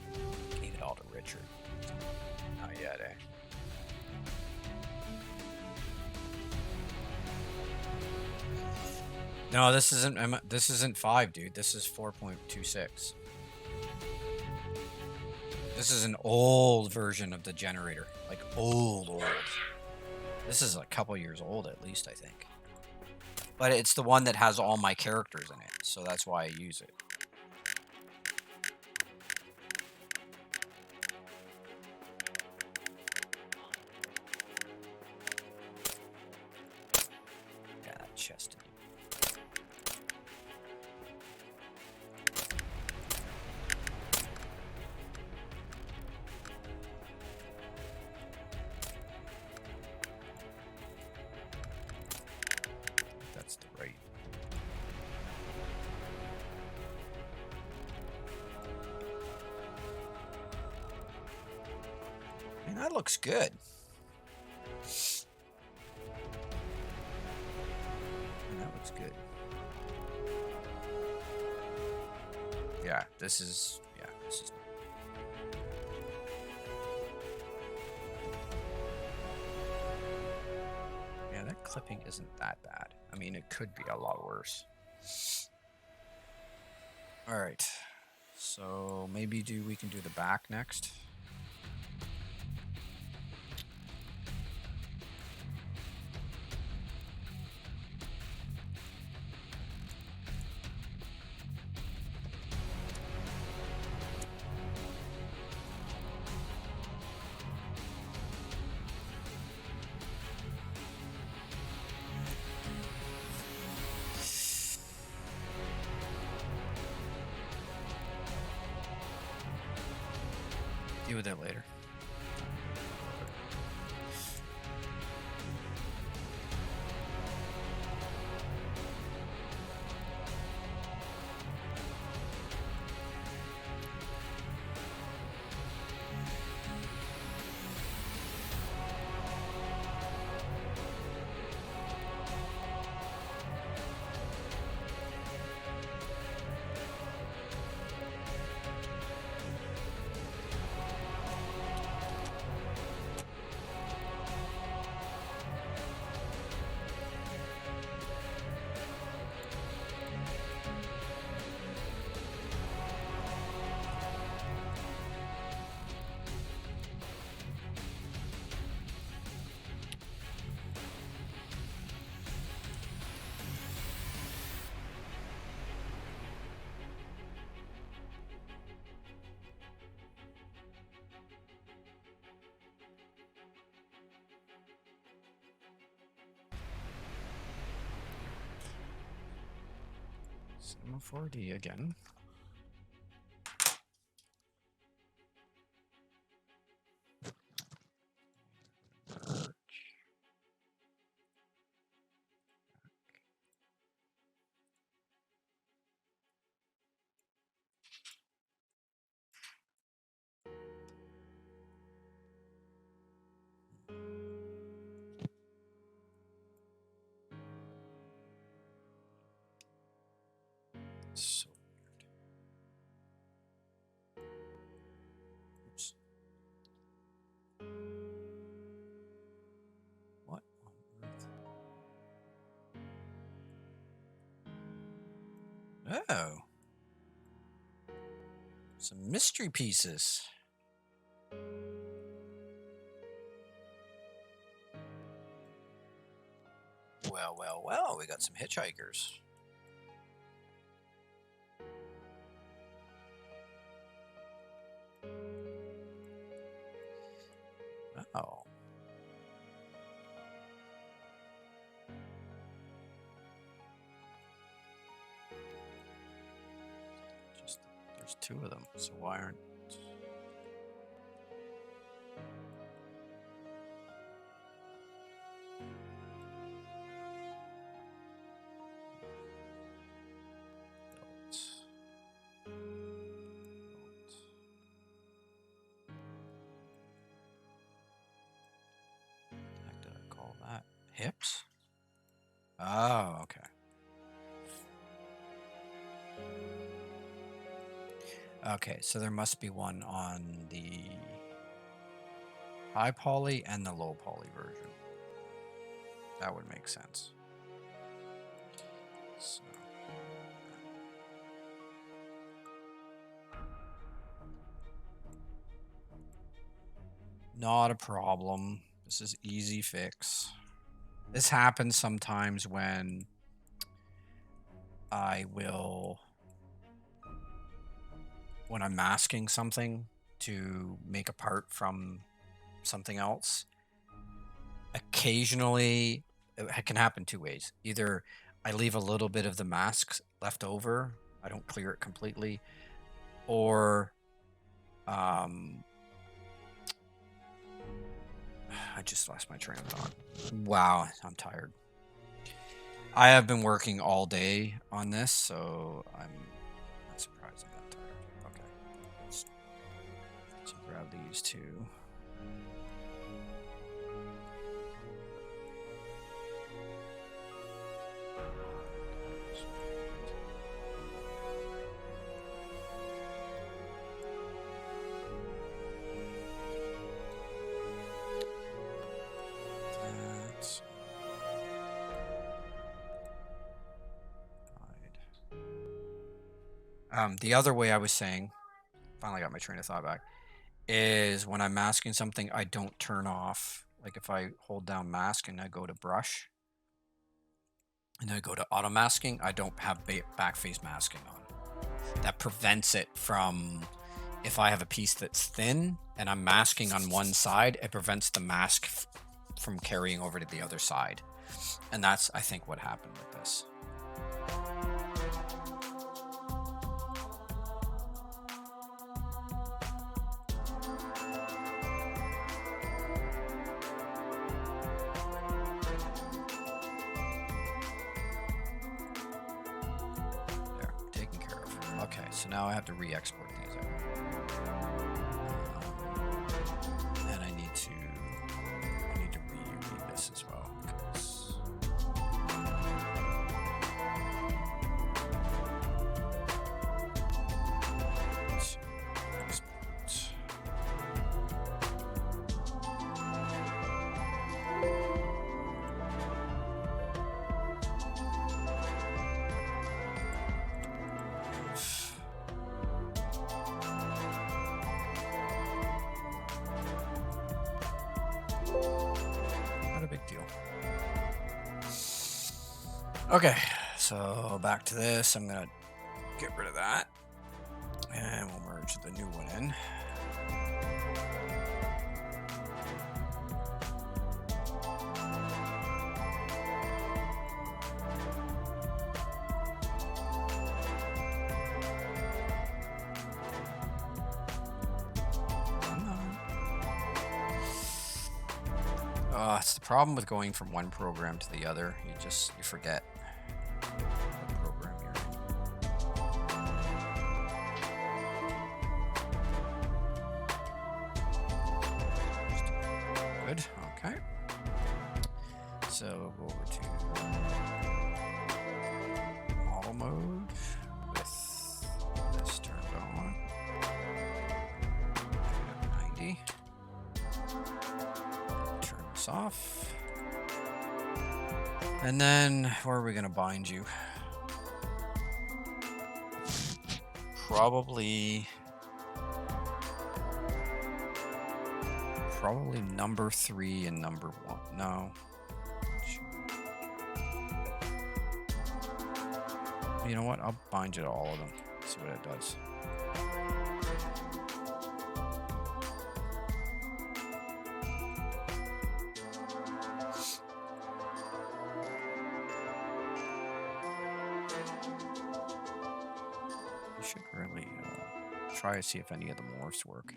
gave it all to Richard. Not yet, eh? No, this isn't 5, dude. This is 4.26. This is an old version of the generator. Like old. This is a couple years old at least, I think. But it's the one that has all my characters in it, so that's why I use it. Yeah, that chest. That's the right. Man, that looks good. Man, that looks good. Yeah, this is. Yeah, this is. Yeah, that clipping isn't that bad. I mean, it could be a lot worse. All right. So maybe we can do the back next. Deal with that later. Cinema 4D again. So weird. Oops. What on earth? Oh. Some mystery pieces. Well, well, well, we got some hitchhikers. Oh. Just, there's two of them, so why aren't... What did I call that? Hips? Oh, okay. Okay, so there must be one on the high poly and the low poly version. That would make sense. So. Not a problem. This is easy fix. This happens sometimes when when I'm masking something to make a part from something else. Occasionally, it can happen two ways. Either I leave a little bit of the mask left over, I don't clear it completely, or I just lost my train of thought. Wow, I'm tired. I have been working all day on this, so I'm not surprised I'm that tired. Okay, let's grab these two. The other way I was saying, finally got my train of thought back, is when I'm masking something, I don't turn off. Like if I hold down mask and I go to brush and I go to auto masking, I don't have back face masking on. That prevents it from, if I have a piece that's thin and I'm masking on one side, it prevents the mask from carrying over to the other side. And that's, I think, what happened with this. Okay, so now I have to re-export these out. And I need to read this as well. Okay, so back to this. I'm gonna get rid of that, and we'll merge the new one in. It's the problem with going from one program to the other. You forget what program you're in. Good. Okay. So we'll go over to model mode with this turned on. 90. Turn this off. And then where are we going to bind you? Probably number 3 and number 1. No. You know what? I'll bind you to all of them. See what it does. You should really try to see if any of the morphs work.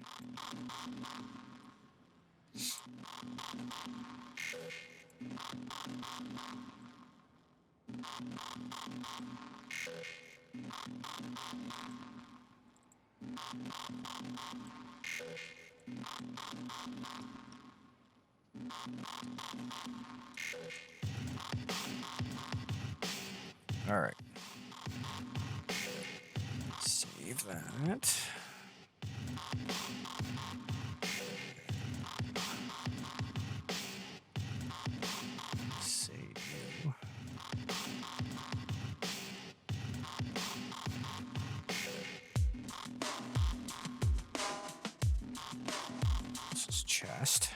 All right. Save that. Save you. This is chest.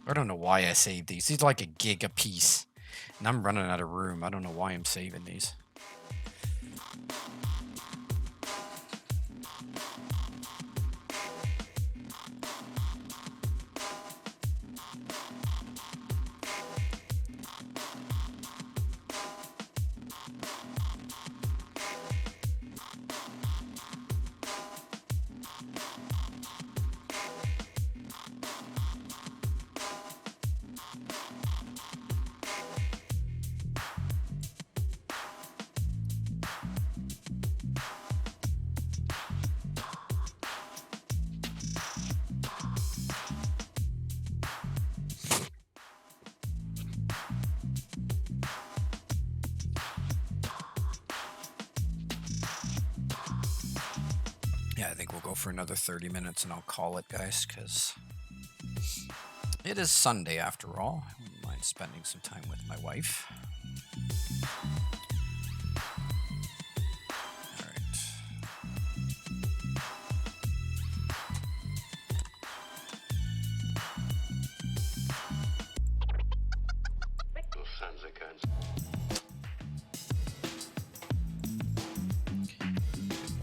I don't know why I saved these. These are like a gig a piece. And I'm running out of room. I don't know why I'm saving these. Yeah, I think we'll go for another 30 minutes and I'll call it, guys, because it is Sunday after all. I wouldn't mind spending some time with my wife. All right. Been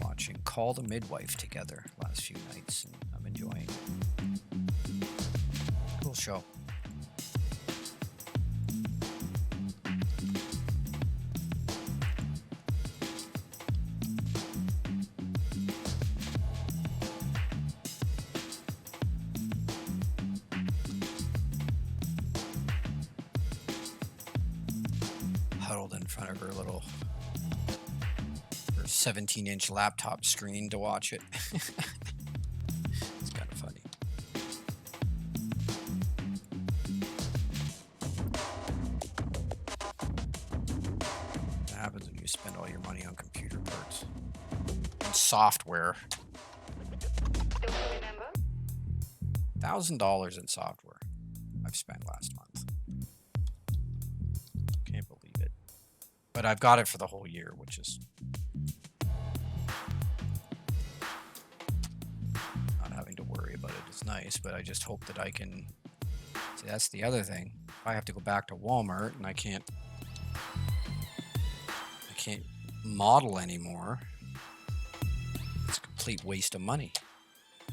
watching Call the Midwife together last few nights, and I'm enjoying it. Cool show. Huddled in front of her 17-inch laptop screen to watch it. It's kind of funny. What happens when you spend all your money on computer parts and software? $1,000 in software I've spent last month. Can't believe it. But I've got it for the whole year, which is not having to worry about it. It's nice, but I just hope that I can. See, that's the other thing. If I have to go back to Walmart and I can't model anymore, it's a complete waste of money.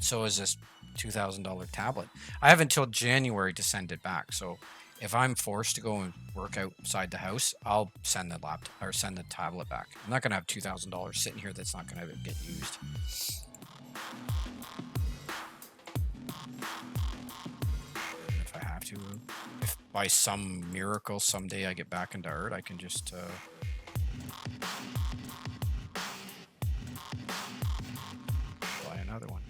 So is this $2,000 tablet. I have until January to send it back. So if I'm forced to go and work outside the house, I'll send the laptop or send the tablet back. I'm not gonna have $2,000 sitting here that's not gonna get used. If I have to, if by some miracle someday I get back into art, I can just buy another one.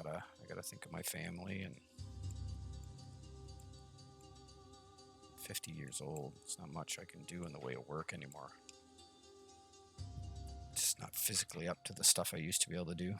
I gotta think of my family, and 50 years old. It's not much I can do in the way of work anymore. Just not physically up to the stuff I used to be able to do.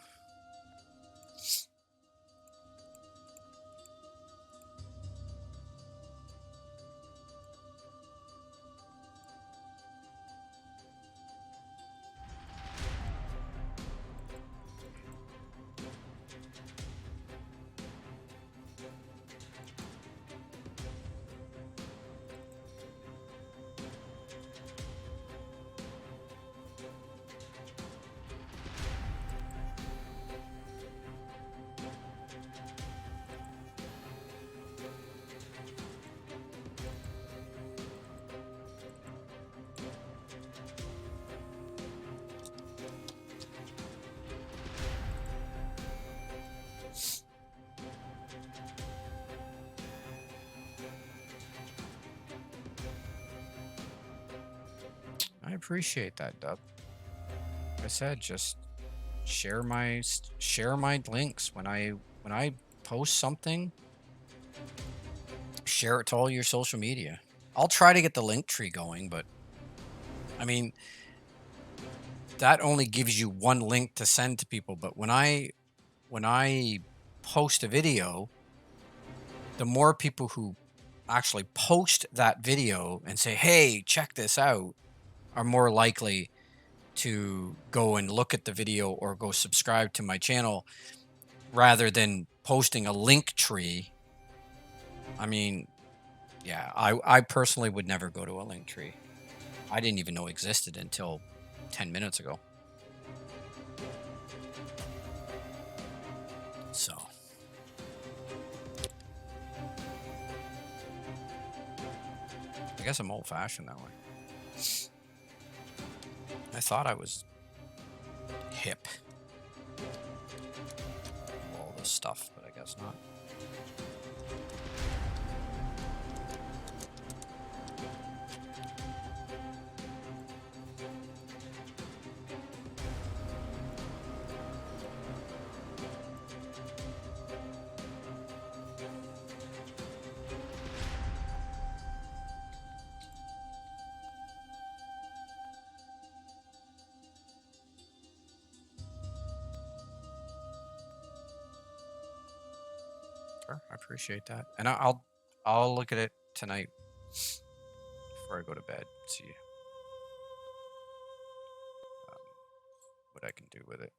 I appreciate that, Dub. Like I said, just share my links when I post something. Share it to all your social media. I'll try to get the link tree going, but I mean that only gives you one link to send to people. But when I post a video, the more people who actually post that video and say, "Hey, check this out," are more likely to go and look at the video or go subscribe to my channel rather than posting a link tree. I mean, yeah, I personally would never go to a link tree. I didn't even know existed until 10 minutes ago. So I guess I'm old-fashioned that way. I thought I was hip. All this stuff, but I guess not. Sure, I appreciate that, and I'll look at it tonight before I go to bed. See what I can do with it.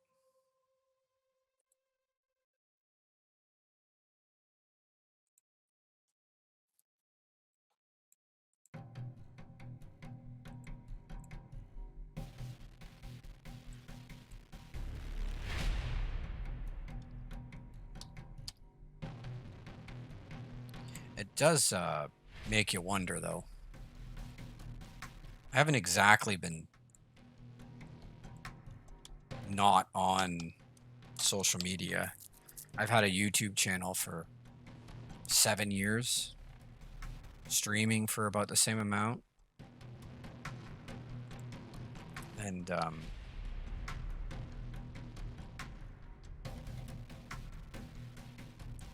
It does make you wonder, though. I haven't exactly been not on social media. I've had a YouTube channel for 7 years, streaming for about the same amount, and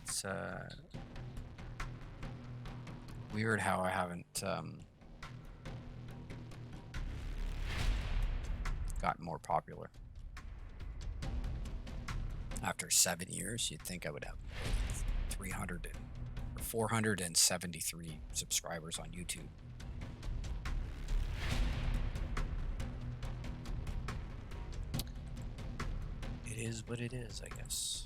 it's weird how I haven't gotten more popular. After 7 years, you'd think I would have 300 or 473 subscribers on YouTube. It is what it is, I guess.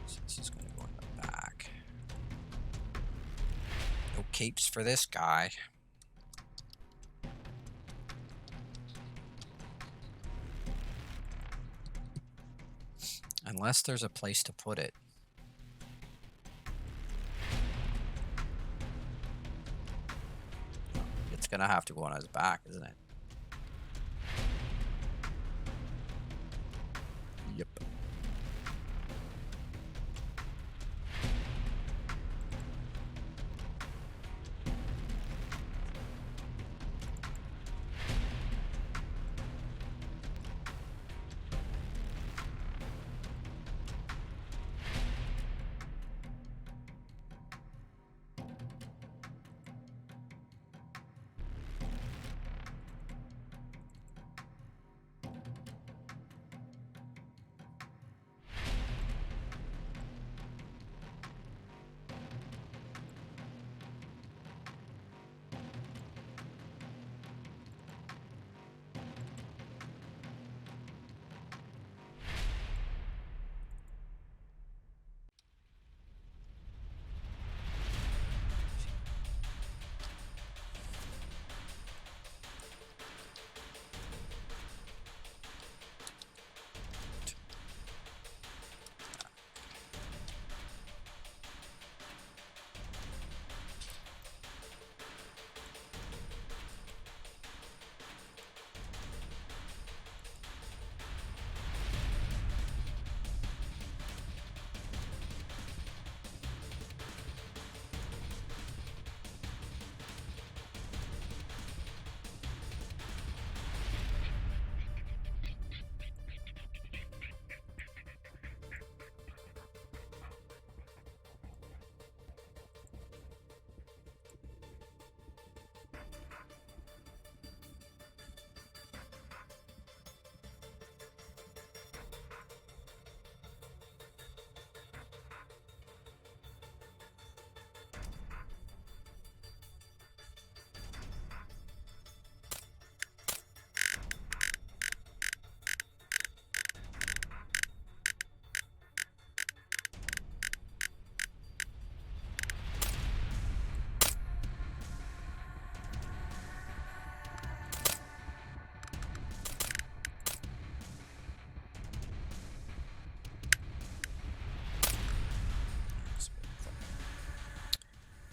So this is going to go in the back. No capes for this guy. Unless there's a place to put it. It's gonna have to go on his back, isn't it? Yep.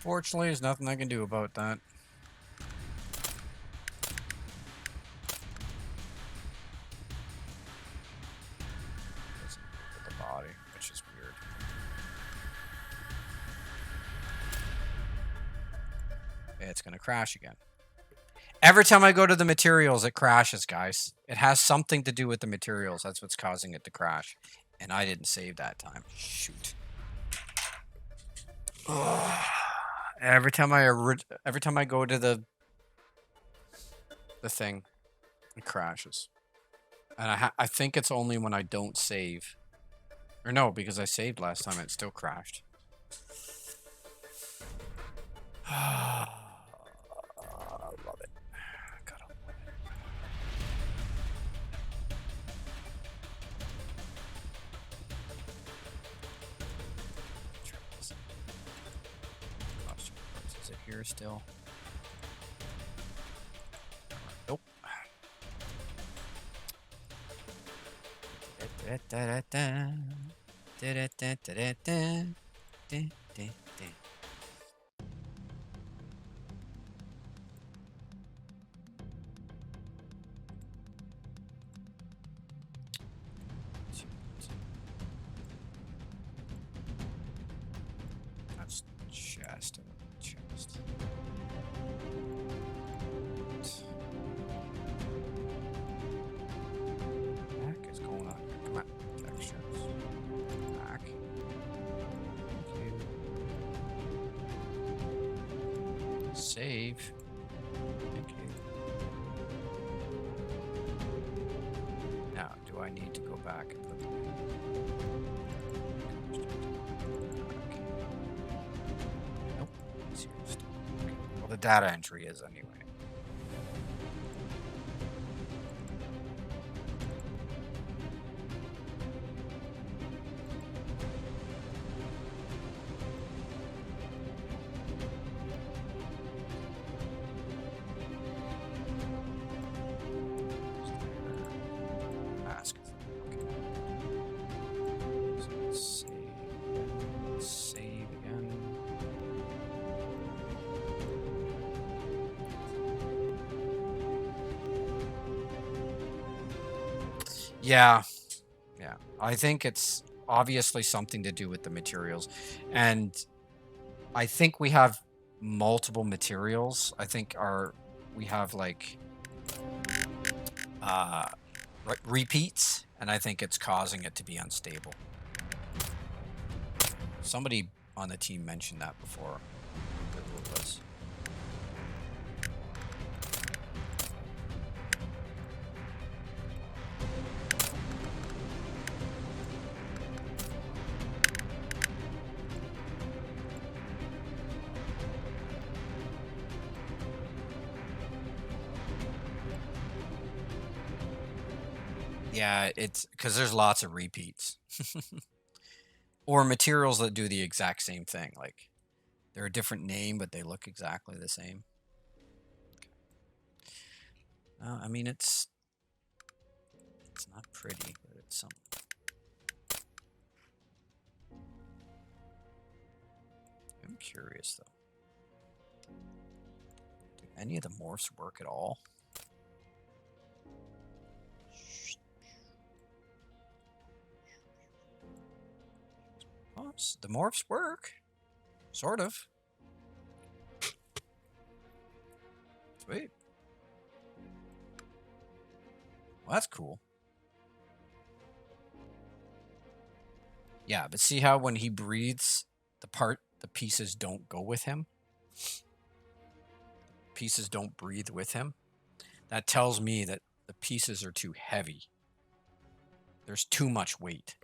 Fortunately, there's nothing I can do about that. Doesn't move with the body, which is weird. It's gonna crash again. Every time I go to the materials, it crashes, guys. It has something to do with the materials. That's what's causing it to crash. And I didn't save that time. Shoot. Every time I go to the thing, it crashes. And I think it's only when I don't save. Or no, because I saved last time, it still crashed. I love it. Gotta love it. Is it here still? Nope. That's chest. What the heck is going on here? Come on, textures. Back. Thank you. Save. Thank you. Now, do I need to go back and put the Nope. It's here still. Okay. Well, the data entry is anyway. Mask. Okay. So let's save again. Yeah. I think it's obviously something to do with the materials. And I think we have multiple materials. I think we have like repeats, and I think it's causing it to be unstable. Somebody on the team mentioned that before. Who it was. Yeah, it's because there's lots of repeats. Or materials that do the exact same thing. Like, they're a different name, but they look exactly the same. I mean, it's not pretty, but it's something. I'm curious, though. Do any of the morphs work at all? Oh, the morphs work. Sort of. Sweet. Well, that's cool. Yeah, but see how when he breathes, the pieces don't go with him? Pieces don't breathe with him? That tells me that the pieces are too heavy. There's too much weight.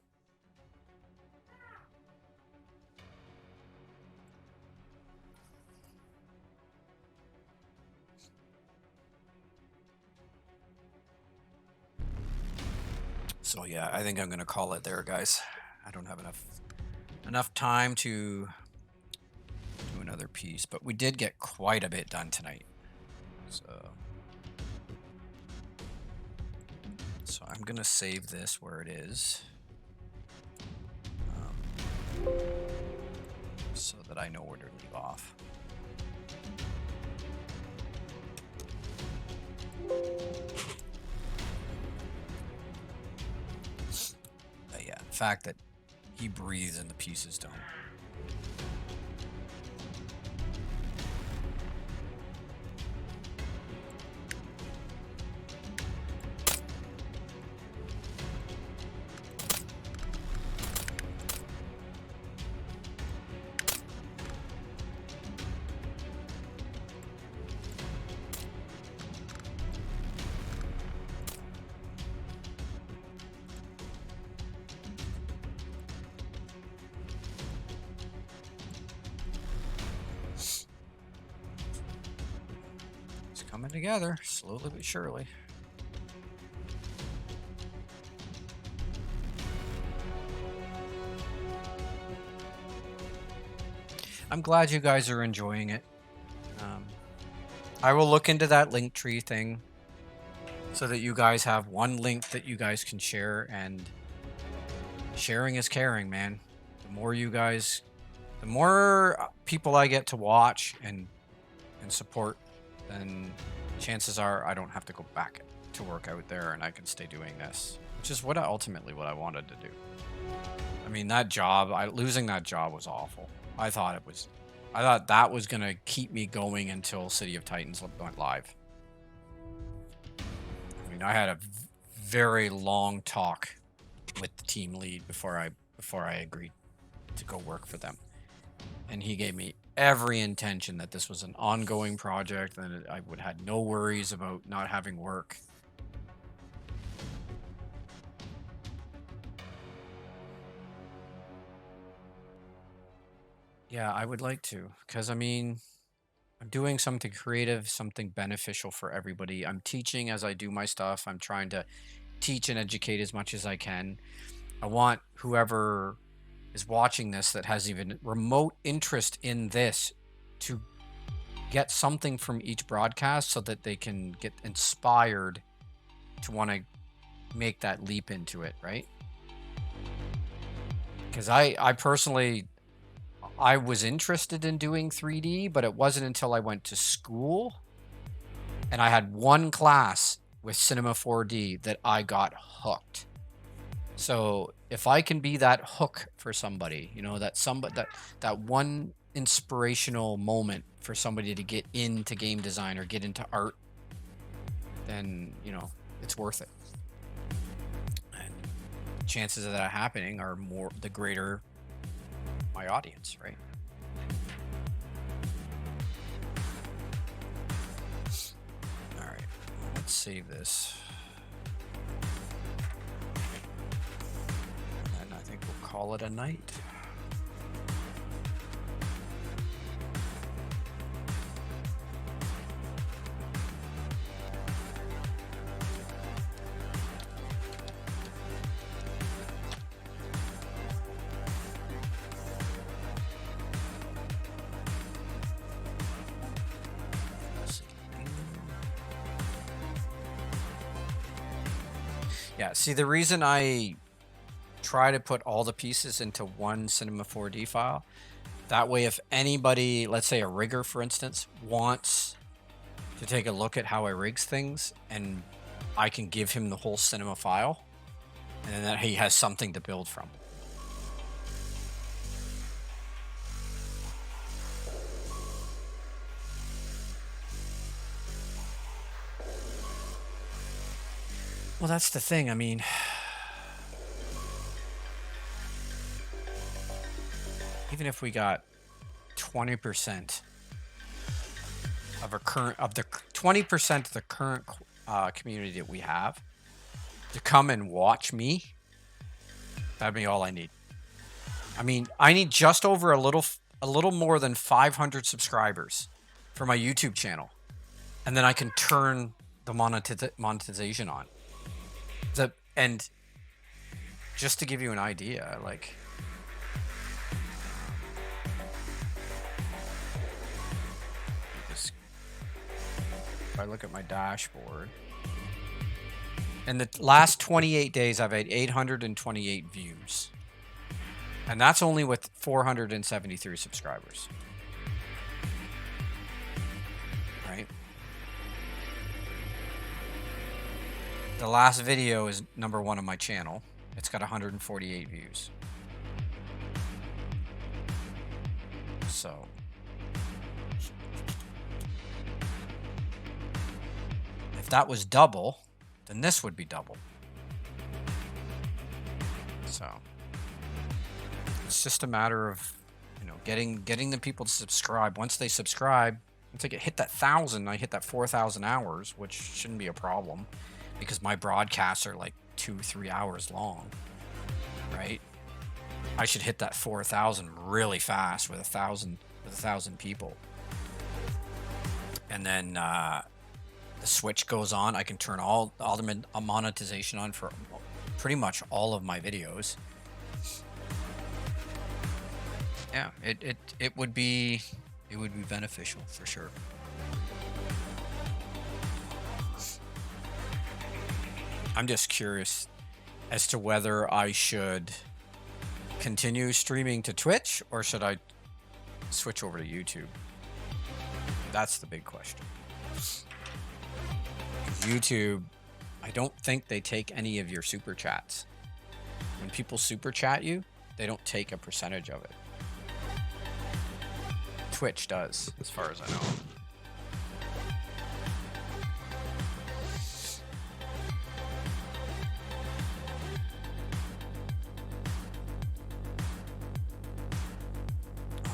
So yeah, I think I'm gonna call it there, guys. I don't have enough time to do another piece, but we did get quite a bit done tonight. So I'm gonna save this where it is. so that I know where to leave off. But yeah, the fact that he breathes and the pieces don't. Coming together slowly but surely. I'm glad you guys are enjoying it. I will look into that link tree thing so that you guys have one link that you guys can share, and sharing is caring, man. The more you guys, the more people I get to watch and support, then chances are I don't have to go back to work out there and I can stay doing this, which is ultimately what I wanted to do. I mean, that job, losing that job was awful. I thought that was going to keep me going until City of Titans went live. I mean, I had a very long talk with the team lead before I agreed to go work for them. And he gave me every intention that this was an ongoing project and I would have no worries about not having work. Yeah, I would like to, because I mean, I'm doing something creative, something beneficial for everybody. I'm teaching as I do my stuff. I'm trying to teach and educate as much as I can. I want whoever is watching this that has even remote interest in this to get something from each broadcast so that they can get inspired to want to make that leap into it, right? Because I personally, I was interested in doing 3D, but it wasn't until I went to school and I had one class with Cinema 4D that I got hooked. So if I can be that hook for somebody, you know, that one inspirational moment for somebody to get into game design or get into art, then, you know, it's worth it. And chances of that happening are the greater my audience, right? All right, let's save this. And I think we'll call it a night. Yeah, see, the reason I try to put all the pieces into one Cinema 4D file, that way if anybody, let's say a rigger for instance, wants to take a look at how I rigs things, and I can give him the whole cinema file, and then that he has something to build from. Well, that's the thing. I mean, even if we got 20% of the 20% of the current community that we have to come and watch me, that'd be all I need. I mean, I need just over a little more than 500 subscribers for my YouTube channel, and then I can turn the monetization on. And just to give you an idea, like, if I look at my dashboard, in the last 28 days, I've had 828 views. And that's only with 473 subscribers. Right? The last video is #1 on my channel. It's got 148 views. So if that was double, then this would be double. So it's just a matter of, you know, getting the people to subscribe. Once they subscribe, once I hit that 1,000, I hit that 4,000 hours, which shouldn't be a problem because my broadcasts are like 2-3 hours long, right? I should hit that 4,000 really fast with 1,000 people, and then the switch goes on. I can turn all the monetization on for pretty much all of my videos. Yeah, it would be beneficial for sure. I'm just curious as to whether I should continue streaming to Twitch or should I switch over to YouTube. That's the big question. YouTube, I don't think they take any of your super chats. When people super chat you, they don't take a percentage of it. Twitch does, as far as I know.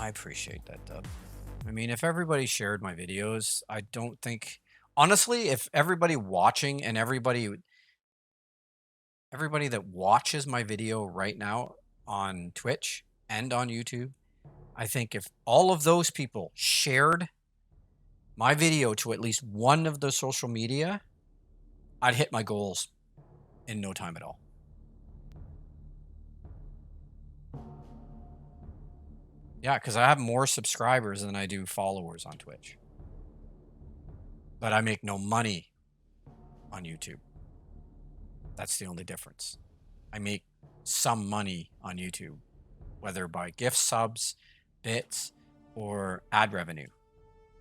I appreciate that, Dub. I mean, if everybody shared my videos, I don't think, honestly, if everybody watching and everybody that watches my video right now on Twitch and on YouTube, I think if all of those people shared my video to at least one of the social media, I'd hit my goals in no time at all. Yeah, because I have more subscribers than I do followers on Twitch. But I make no money on YouTube. That's the only difference. I make some money on YouTube, whether by gift subs, bits, or ad revenue,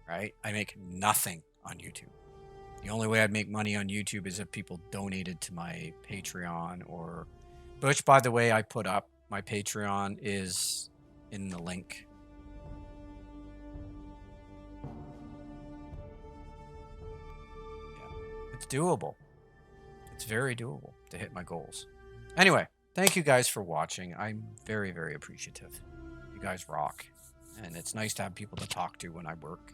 right? I make nothing on YouTube. The only way I'd make money on YouTube is if people donated to my Patreon, or, which, by the way, I put up. My Patreon is in the link. Yeah, it's doable. It's very doable to hit my goals. Anyway, thank you guys for watching. I'm very, very appreciative. You guys rock. And it's nice to have people to talk to when I work.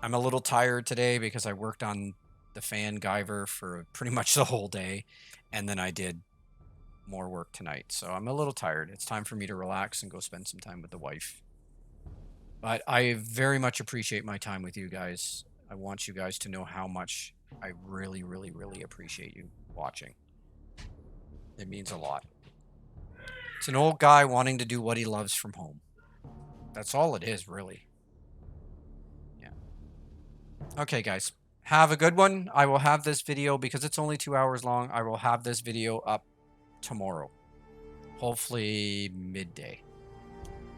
I'm a little tired today because I worked on the fan Guyyyvver for pretty much the whole day. And then I did more work tonight. So I'm a little tired. It's time for me to relax and go spend some time with the wife. But I very much appreciate my time with you guys. I want you guys to know how much I really, really, really appreciate you watching. It means a lot. It's an old guy wanting to do what he loves from home. That's all it is, really. Yeah. Okay, guys. Have a good one. I will have this video, because it's only 2 hours long, I will have this video up tomorrow. Hopefully midday.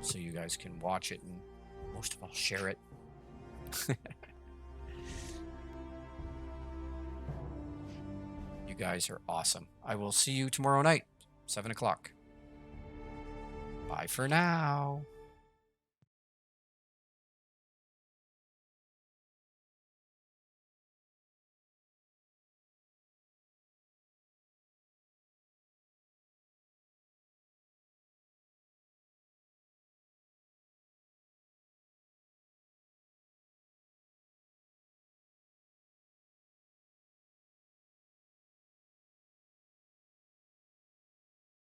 So you guys can watch it and most of all share it. You guys are awesome. I will see you tomorrow night, 7 o'clock. Bye for now.